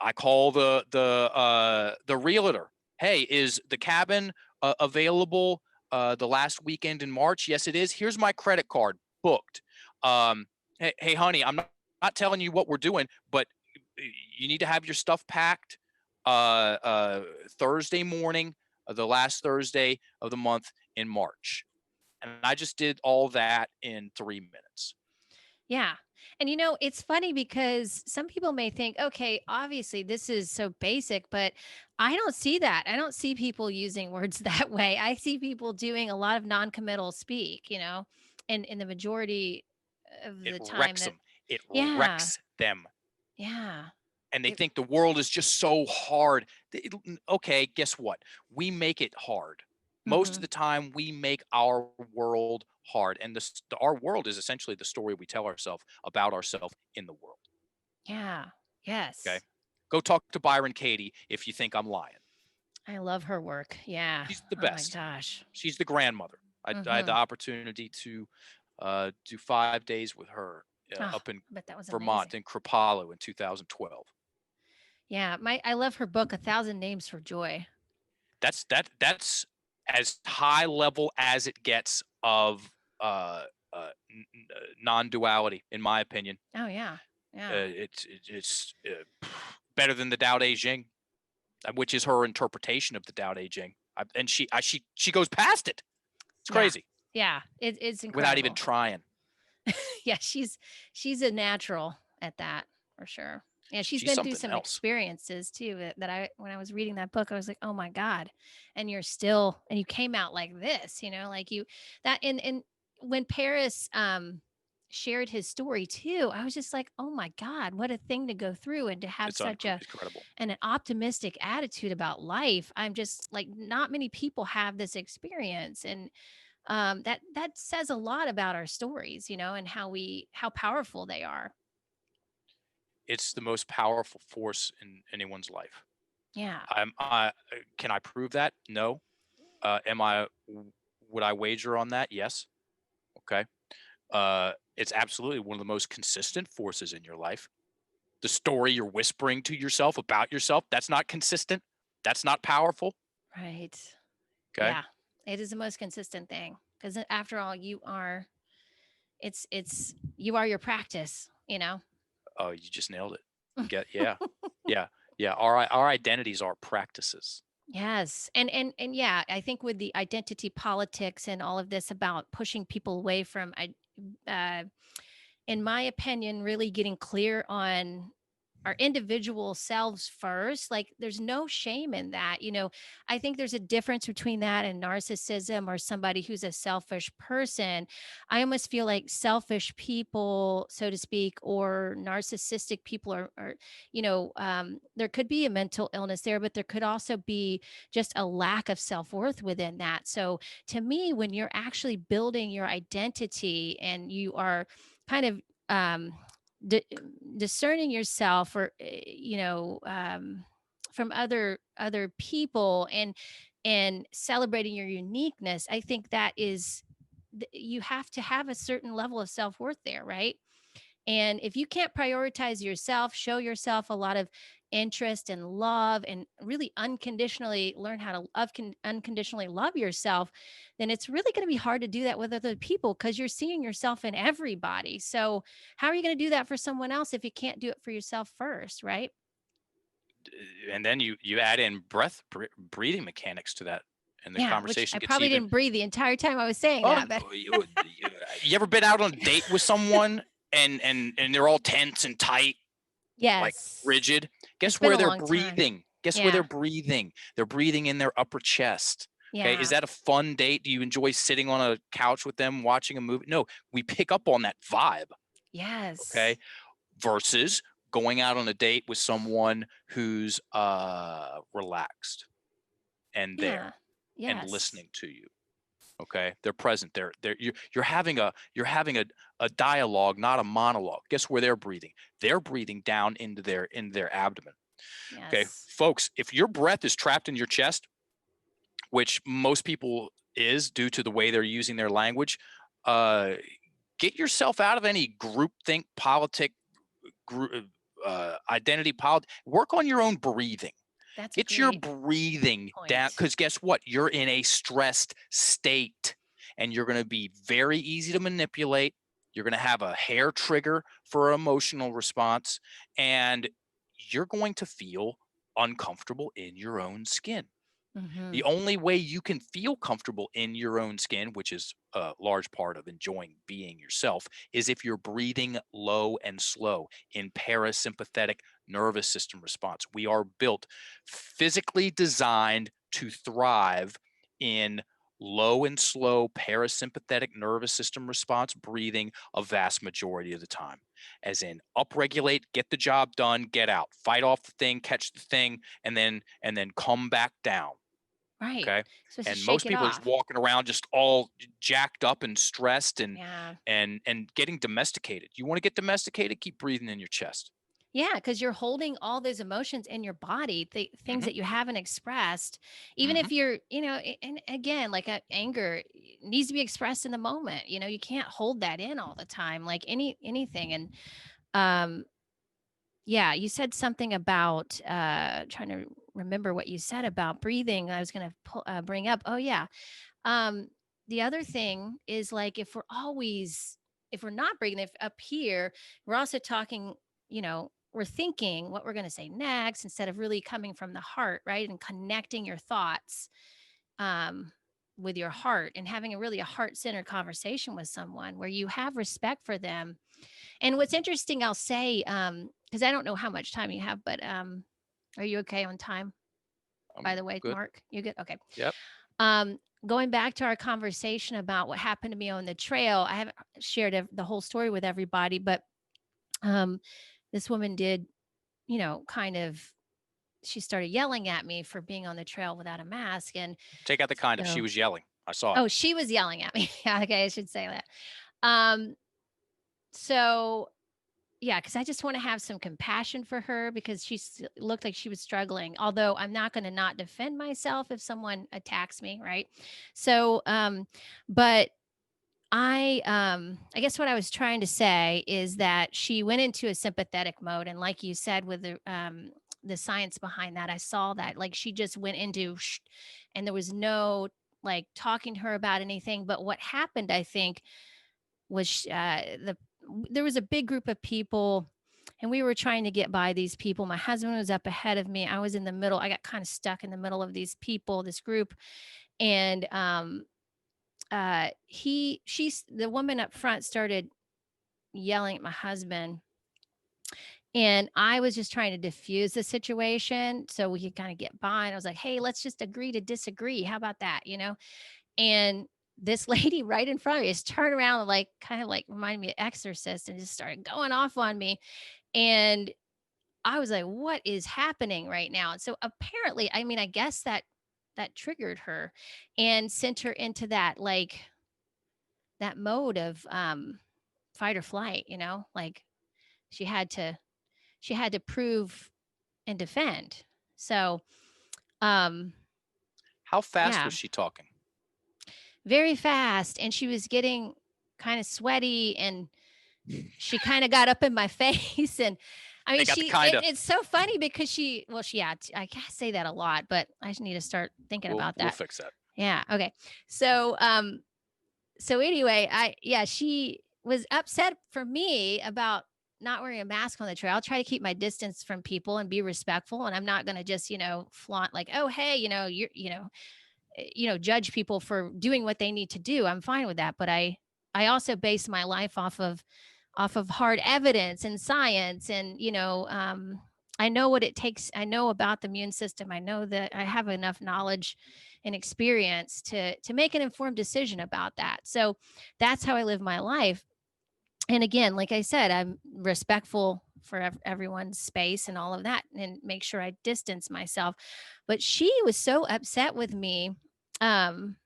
Speaker 2: I call the realtor. Hey, is the cabin available the last weekend in March? Yes, it is. Here's my credit card, booked. Hey, honey, I'm not telling you what we're doing, but you need to have your stuff packed Thursday morning, the last Thursday of the month in March. And I just did all that in 3 minutes.
Speaker 1: Yeah. And it's funny because some people may think, okay, obviously this is so basic, but I don't see that. I don't see people using words that way. I see people doing a lot of non-committal speak, and in the majority of
Speaker 2: It
Speaker 1: the time
Speaker 2: wrecks
Speaker 1: that,
Speaker 2: them. It
Speaker 1: yeah,
Speaker 2: wrecks them.
Speaker 1: yeah,
Speaker 2: And they
Speaker 1: it,
Speaker 2: think the world is just so hard. Okay, guess what? We make it hard. Most of
Speaker 1: mm-hmm,
Speaker 2: the time, we make our world hard. And our world is essentially the story we tell ourselves about ourselves in the world.
Speaker 1: yeah,
Speaker 2: Okay.
Speaker 1: yes.
Speaker 2: Go talk to Byron Katie if you think I'm lying.
Speaker 1: I love her work. Yeah.
Speaker 2: She's the
Speaker 1: Oh my
Speaker 2: best.
Speaker 1: gosh.
Speaker 2: She's the grandmother. I had the
Speaker 1: Mm-hmm.
Speaker 2: opportunity to do 5 days with her
Speaker 1: Oh,
Speaker 2: up in
Speaker 1: but that was
Speaker 2: Vermont
Speaker 1: amazing.
Speaker 2: in Kripalu in 2012.
Speaker 1: Yeah, I love her book, A Thousand Names for Joy.
Speaker 2: That's as high level as it gets of non-duality, in my opinion.
Speaker 1: Oh yeah. Yeah.
Speaker 2: It's better than the Tao Te Ching, which is her interpretation of the Tao Te Ching. And she goes past it. It's
Speaker 1: Yeah.
Speaker 2: crazy
Speaker 1: Yeah. It's
Speaker 2: without even
Speaker 1: incredible.
Speaker 2: trying.
Speaker 1: Yeah, she's a natural at that for sure. Yeah, she's
Speaker 2: She's
Speaker 1: been through
Speaker 2: something
Speaker 1: some
Speaker 2: else.
Speaker 1: experiences too that I when I was reading that book, I was like, oh my God. And you're still and you came out like this, like you that and when Paris shared his story too, I was just like, oh my God, what a thing to go through and to have
Speaker 2: It's
Speaker 1: such
Speaker 2: incredible.
Speaker 1: an optimistic attitude about life. I'm just like not many people have this experience. And that says a lot about our stories, and how powerful they are.
Speaker 2: It's the most powerful force in anyone's life.
Speaker 1: Yeah.
Speaker 2: Can I prove that? No. Am I? Would I wager on that? Yes. Okay. It's absolutely one of the most consistent forces in your life. The story you're whispering to yourself about yourself, that's not consistent. That's not powerful.
Speaker 1: Right.
Speaker 2: Okay.
Speaker 1: Yeah. It is the most consistent thing because after all, you are your practice.
Speaker 2: Oh, you just nailed it. Yeah. Yeah. Yeah. Our identities are practices.
Speaker 1: Yes. And yeah, I think with the identity politics and all of this about pushing people away from uh in my opinion, really getting clear on our individual selves first. Like, there's no shame in that. I think there's a difference between that and narcissism or somebody who's a selfish person. I almost feel like selfish people, so to speak, or narcissistic people there could be a mental illness there, but there could also be just a lack of self worth within that. So, to me, when you're actually building your identity and you are kind of di- discerning yourself or from other people and celebrating your uniqueness, I think that is you have to have a certain level of self-worth there, right? And if you can't prioritize yourself, show yourself a lot of interest and love, and really unconditionally learn how to unconditionally love yourself, then it's really going to be hard to do that with other people because you're seeing yourself in everybody. So, how are you going to do that for someone else if you can't do it for yourself first, right?
Speaker 2: And then you add in breathing mechanics to that, and the
Speaker 1: Yeah, which
Speaker 2: conversation
Speaker 1: I
Speaker 2: gets
Speaker 1: probably
Speaker 2: even.
Speaker 1: didn't breathe the entire time I was saying
Speaker 2: Oh,
Speaker 1: that, but
Speaker 2: you ever been out on a date with someone and they're all tense and tight, like
Speaker 1: yes,
Speaker 2: rigid?
Speaker 1: it's
Speaker 2: Guess
Speaker 1: been
Speaker 2: where
Speaker 1: a
Speaker 2: they're
Speaker 1: long time.
Speaker 2: breathing? Guess where they're
Speaker 1: Yeah,
Speaker 2: breathing? They're breathing in their upper chest. Okay, is
Speaker 1: yeah,
Speaker 2: that a fun date? Do you enjoy sitting on a couch with them watching a movie? No, we pick up on that vibe.
Speaker 1: yes,
Speaker 2: Okay, versus going out on a date with someone who's relaxed and there
Speaker 1: yeah,
Speaker 2: and
Speaker 1: yes,
Speaker 2: listening to you. Okay, they're present. You're having a dialogue, not a monologue. Guess where they're breathing? They're breathing down into their abdomen. Okay,
Speaker 1: yes,
Speaker 2: folks, if your breath is trapped in your chest, which most people is due to the way they're using their language, uh, get yourself out of any groupthink politic group identity politics. Work on your own breathing.
Speaker 1: that's a
Speaker 2: Get your
Speaker 1: great
Speaker 2: breathing down,
Speaker 1: point.
Speaker 2: because guess what? You're in a stressed state and you're going to be very easy to manipulate. You're going to have a hair trigger for an emotional response, and you're going to feel uncomfortable in your own skin.
Speaker 1: Hmm.
Speaker 2: The only way you can feel comfortable in your own skin, which is a large part of enjoying being yourself, is if you're breathing low and slow in parasympathetic nervous system response. We are built physically designed to thrive in low and slow parasympathetic nervous system response breathing a vast majority of the time. As in, upregulate, get the job done, get out, fight off the thing, catch the thing, and then come back down.
Speaker 1: Right.
Speaker 2: Okay.
Speaker 1: Supposed to
Speaker 2: And
Speaker 1: shake
Speaker 2: most
Speaker 1: it
Speaker 2: people are just
Speaker 1: off.
Speaker 2: walking around just all jacked up and stressed and
Speaker 1: Yeah.
Speaker 2: getting domesticated. You want to get domesticated? Keep breathing in your chest.
Speaker 1: Yeah, because you're holding all those emotions in your body, the things
Speaker 2: Hmm.
Speaker 1: that you haven't expressed, even
Speaker 2: Hmm.
Speaker 1: if you're, and again, like anger needs to be expressed in the moment. You can't hold that in all the time, like anything. And um, yeah, you said something about trying to remember what you said about breathing. I was going to bring up. Oh yeah, um, the other thing is like if we're not breathing, if up here, we're also talking, we're thinking what we're going to say next instead of really coming from the heart, right? And connecting your thoughts um with your heart and having a heart-centered conversation with someone where you have respect for them. And what's interesting, I'll say, because I don't know how much time you have, but are you okay on time? By
Speaker 2: I'm
Speaker 1: the way,
Speaker 2: good.
Speaker 1: Mark, you good? Okay.
Speaker 2: Yep.
Speaker 1: Um, Going back to our conversation about what happened to me on the trail, I haven't shared the whole story with everybody, but um, this woman did, kind of, she started yelling at me for being on the trail without a mask. And
Speaker 2: Take out the kind of. She
Speaker 1: so,
Speaker 2: was yelling. I saw it.
Speaker 1: oh, she was yelling at me. Yeah, okay, I should say that. Um, so yeah, because I just want to have some compassion for her because looked like she was struggling. Although I'm not going to not defend myself if someone attacks me, right? So, but I guess what I was trying to say is that she went into a sympathetic mode, and like you said, with the science behind that, I saw that like she just went into, and there was no like talking to her about anything. But what happened, I think, was there was a big group of people and we were trying to get by these people. My husband was up ahead of me. I was in the middle. I got kind of stuck in the middle of these people, this group. And the woman up front started yelling at my husband. And I was just trying to diffuse the situation so we could kind of get by. And I was like, hey, let's just agree to disagree. How about that? And this lady right in front of me just turned around and like kind of like reminded me of Exorcist and just started going off on me. And I was like, what is happening right now? And so apparently, I mean, I guess that triggered her and sent her into that like that mode of fight or flight, like she had to prove and defend. So um
Speaker 2: How fast
Speaker 1: yeah,
Speaker 2: was she talking?
Speaker 1: very fast. And she was getting kind of sweaty and she kind of got up in my face. And I mean,
Speaker 2: Take out the kind of.
Speaker 1: it's so funny because yeah, I can't say that a lot, but I just need to start thinking about
Speaker 2: We'll
Speaker 1: that.
Speaker 2: fix that.
Speaker 1: Yeah. Okay. So, so anyway, she was upset for me about not wearing a mask on the trail. I'll try to keep my distance from people and be respectful. And I'm not going to just, flaunt like, oh, hey, judge people for doing what they need to do. I'm fine with that. But I also base my life off of hard evidence and science. And, I know what it takes. I know about the immune system. I know that I have enough knowledge and experience to make an informed decision about that. So that's how I live my life. And again, like I said, I'm respectful for everyone's space and all of that and make sure I distance myself. But she was so upset with me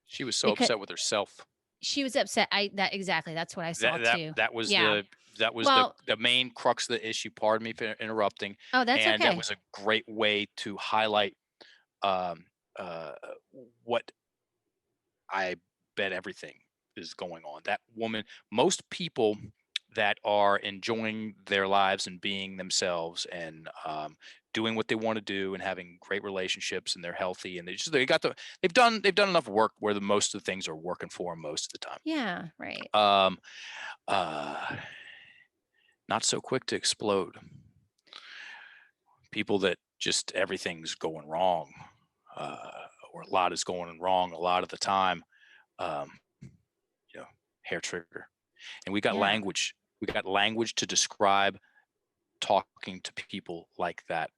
Speaker 2: She was so
Speaker 1: because
Speaker 2: upset with herself.
Speaker 1: she was upset. That exactly. That's what I saw
Speaker 2: That that
Speaker 1: too.
Speaker 2: that was
Speaker 1: Yeah.
Speaker 2: the that was
Speaker 1: Well,
Speaker 2: the main crux of the issue. Pardon me for interrupting.
Speaker 1: oh, that's
Speaker 2: And that
Speaker 1: okay.
Speaker 2: was a great way to highlight um, uh, what I bet everything is going on. That woman, most people that are enjoying their lives and being themselves and doing what they want to do and having great relationships and they're healthy and they've done enough work where the most of the things are working for them most of the time.
Speaker 1: Yeah, right.
Speaker 2: Um, uh, Not so quick to explode. People that just everything's going wrong, or a lot is going wrong a lot of the time. Um, you know, hair trigger, and we got
Speaker 1: Yeah.
Speaker 2: language. We got language to describe talking to people like that.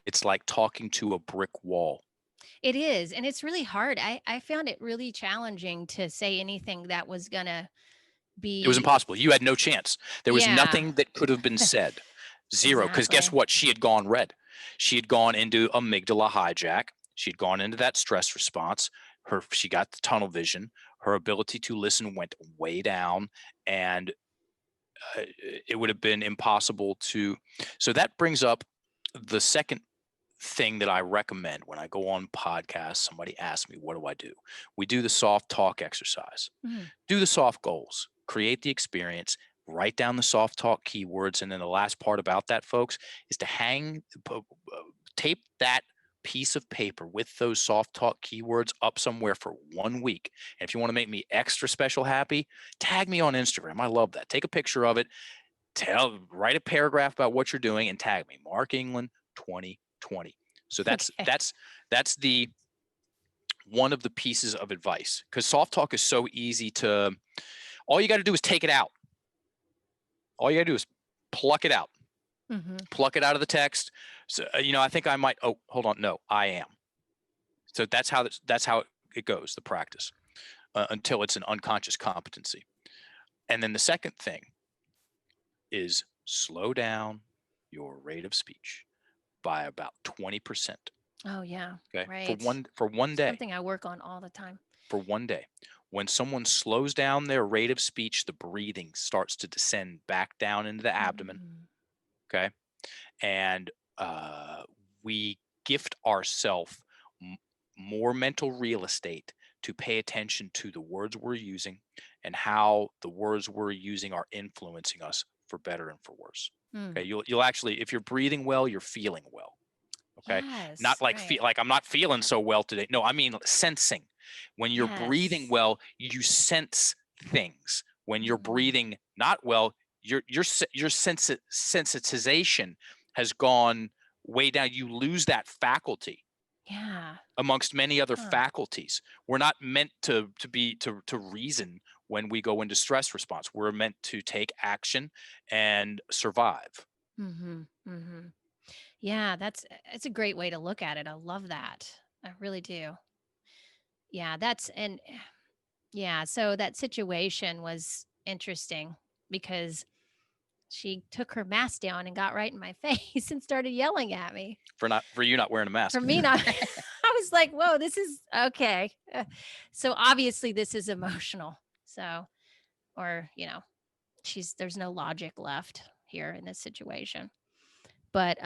Speaker 2: It's like talking to a brick wall.
Speaker 1: It is, and it's really hard. I found it really challenging to say anything that was gonna
Speaker 2: It was
Speaker 1: be
Speaker 2: impossible. You had no chance. There was
Speaker 1: yeah,
Speaker 2: nothing that could have been said. Zero. Because guess
Speaker 1: exactly.
Speaker 2: what? She had gone red. She had gone into amygdala hijack. She'd gone into that stress response. She got the tunnel vision. Her ability to listen went way down, and it would have been impossible to. So that brings up the second thing that I recommend when I go on podcasts. Somebody asks me, what do I do? We do the soft talk exercise.
Speaker 1: Mhm.
Speaker 2: Do the soft goals, create the experience, write down the soft talk keywords. And then the last part about that, folks, is to tape that piece of paper with those soft talk keywords up somewhere for 1 week. And if you want to make me extra special happy, tag me on Instagram. I love that. Take a picture of it, write a paragraph about what you're doing and tag me, Mark England 2020. So that's
Speaker 1: Okay.
Speaker 2: that's the one of the pieces of advice, because soft talk is so easy to, all you got to do is take it out. All you got to do is pluck it out.
Speaker 1: Mhm.
Speaker 2: Pluck it out of the text. So, I think I might, oh, hold on. No, I am. So that's how it goes, the practice, until it's an unconscious competency. And then the second thing is slow down your rate of speech by about 20%.
Speaker 1: Oh, yeah.
Speaker 2: Okay.
Speaker 1: Right.
Speaker 2: For one day.
Speaker 1: Something I work on all the time.
Speaker 2: For one day. When someone slows down their rate of speech, the breathing starts to descend back down into the abdomen.
Speaker 1: Mhm.
Speaker 2: Okay. And we gift ourselves more mental real estate to pay attention to the words we're using and how the words we're using are influencing us for better and for worse.
Speaker 1: Mm.
Speaker 2: Okay. You'll actually, if you're breathing well, you're feeling well. Okay. Not
Speaker 1: Yes,
Speaker 2: like
Speaker 1: right.
Speaker 2: like I'm not feeling so well today. No, I mean sensing. When you're breathing
Speaker 1: Yes.
Speaker 2: well, you sense things. When you're
Speaker 1: Mm.
Speaker 2: breathing not well, your sensitization has gone way down. You lose that faculty
Speaker 1: Yeah.
Speaker 2: amongst many other
Speaker 1: Huh.
Speaker 2: faculties. We're not meant to reason when we go into stress response. We're meant to take action and survive.
Speaker 1: Mhm. Mhm. Yeah, it's a great way to look at it. I love that. I really do. Yeah, that's and yeah, so that situation was interesting because she took her mask down and got right in my face and started yelling at me.
Speaker 2: For you not wearing a
Speaker 1: For
Speaker 2: mask.
Speaker 1: me not I was like, "Whoa, this is okay." So obviously this is emotional. So or, there's no logic left here in this situation. But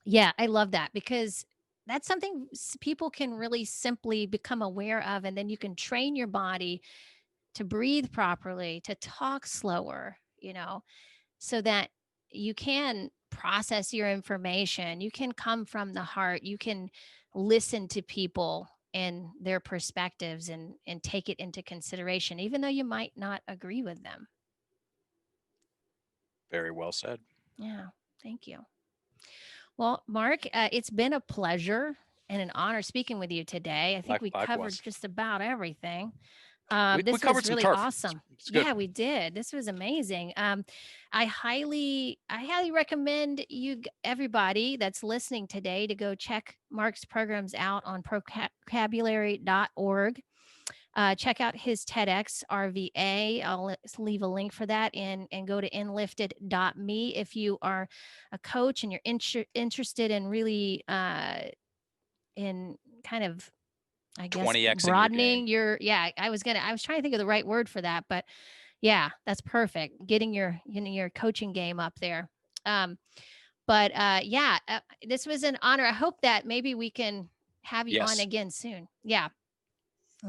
Speaker 1: yeah, I love that because that's something people can really simply become aware of and then you can train your body to breathe properly, to talk slower, so that you can process your information. You can come from the heart. You can listen to people and their perspectives and take it into consideration, even though you might not agree with them.
Speaker 2: Very well said.
Speaker 1: Yeah. Thank you. Well, Mark, it's been a pleasure and an honor speaking with you today. I think we covered
Speaker 2: Likewise.
Speaker 1: just about everything.
Speaker 2: We
Speaker 1: This was
Speaker 2: covered some
Speaker 1: really
Speaker 2: turf.
Speaker 1: awesome.
Speaker 2: It's good.
Speaker 1: Yeah, we did. This was amazing. I highly recommend everybody that's listening today to go check Mark's programs out on procabulary.org. Check out his TEDx RVA. Leave a link for that and go to enlifted.me if you are a coach and you're interested in really in kind of I guess
Speaker 2: 20xing your game.
Speaker 1: broadening your yeah, I was trying to think of the right word for that, but yeah, that's perfect. Getting your coaching game up there. Um, but yeah, this was an honor. I hope that maybe we can have you on
Speaker 2: Yes.
Speaker 1: again soon. Yeah.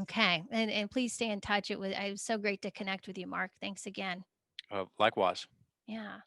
Speaker 1: Okay. And please stay in touch. It was so great to connect with you, Mark. Thanks again.
Speaker 2: Likewise.
Speaker 1: Yeah.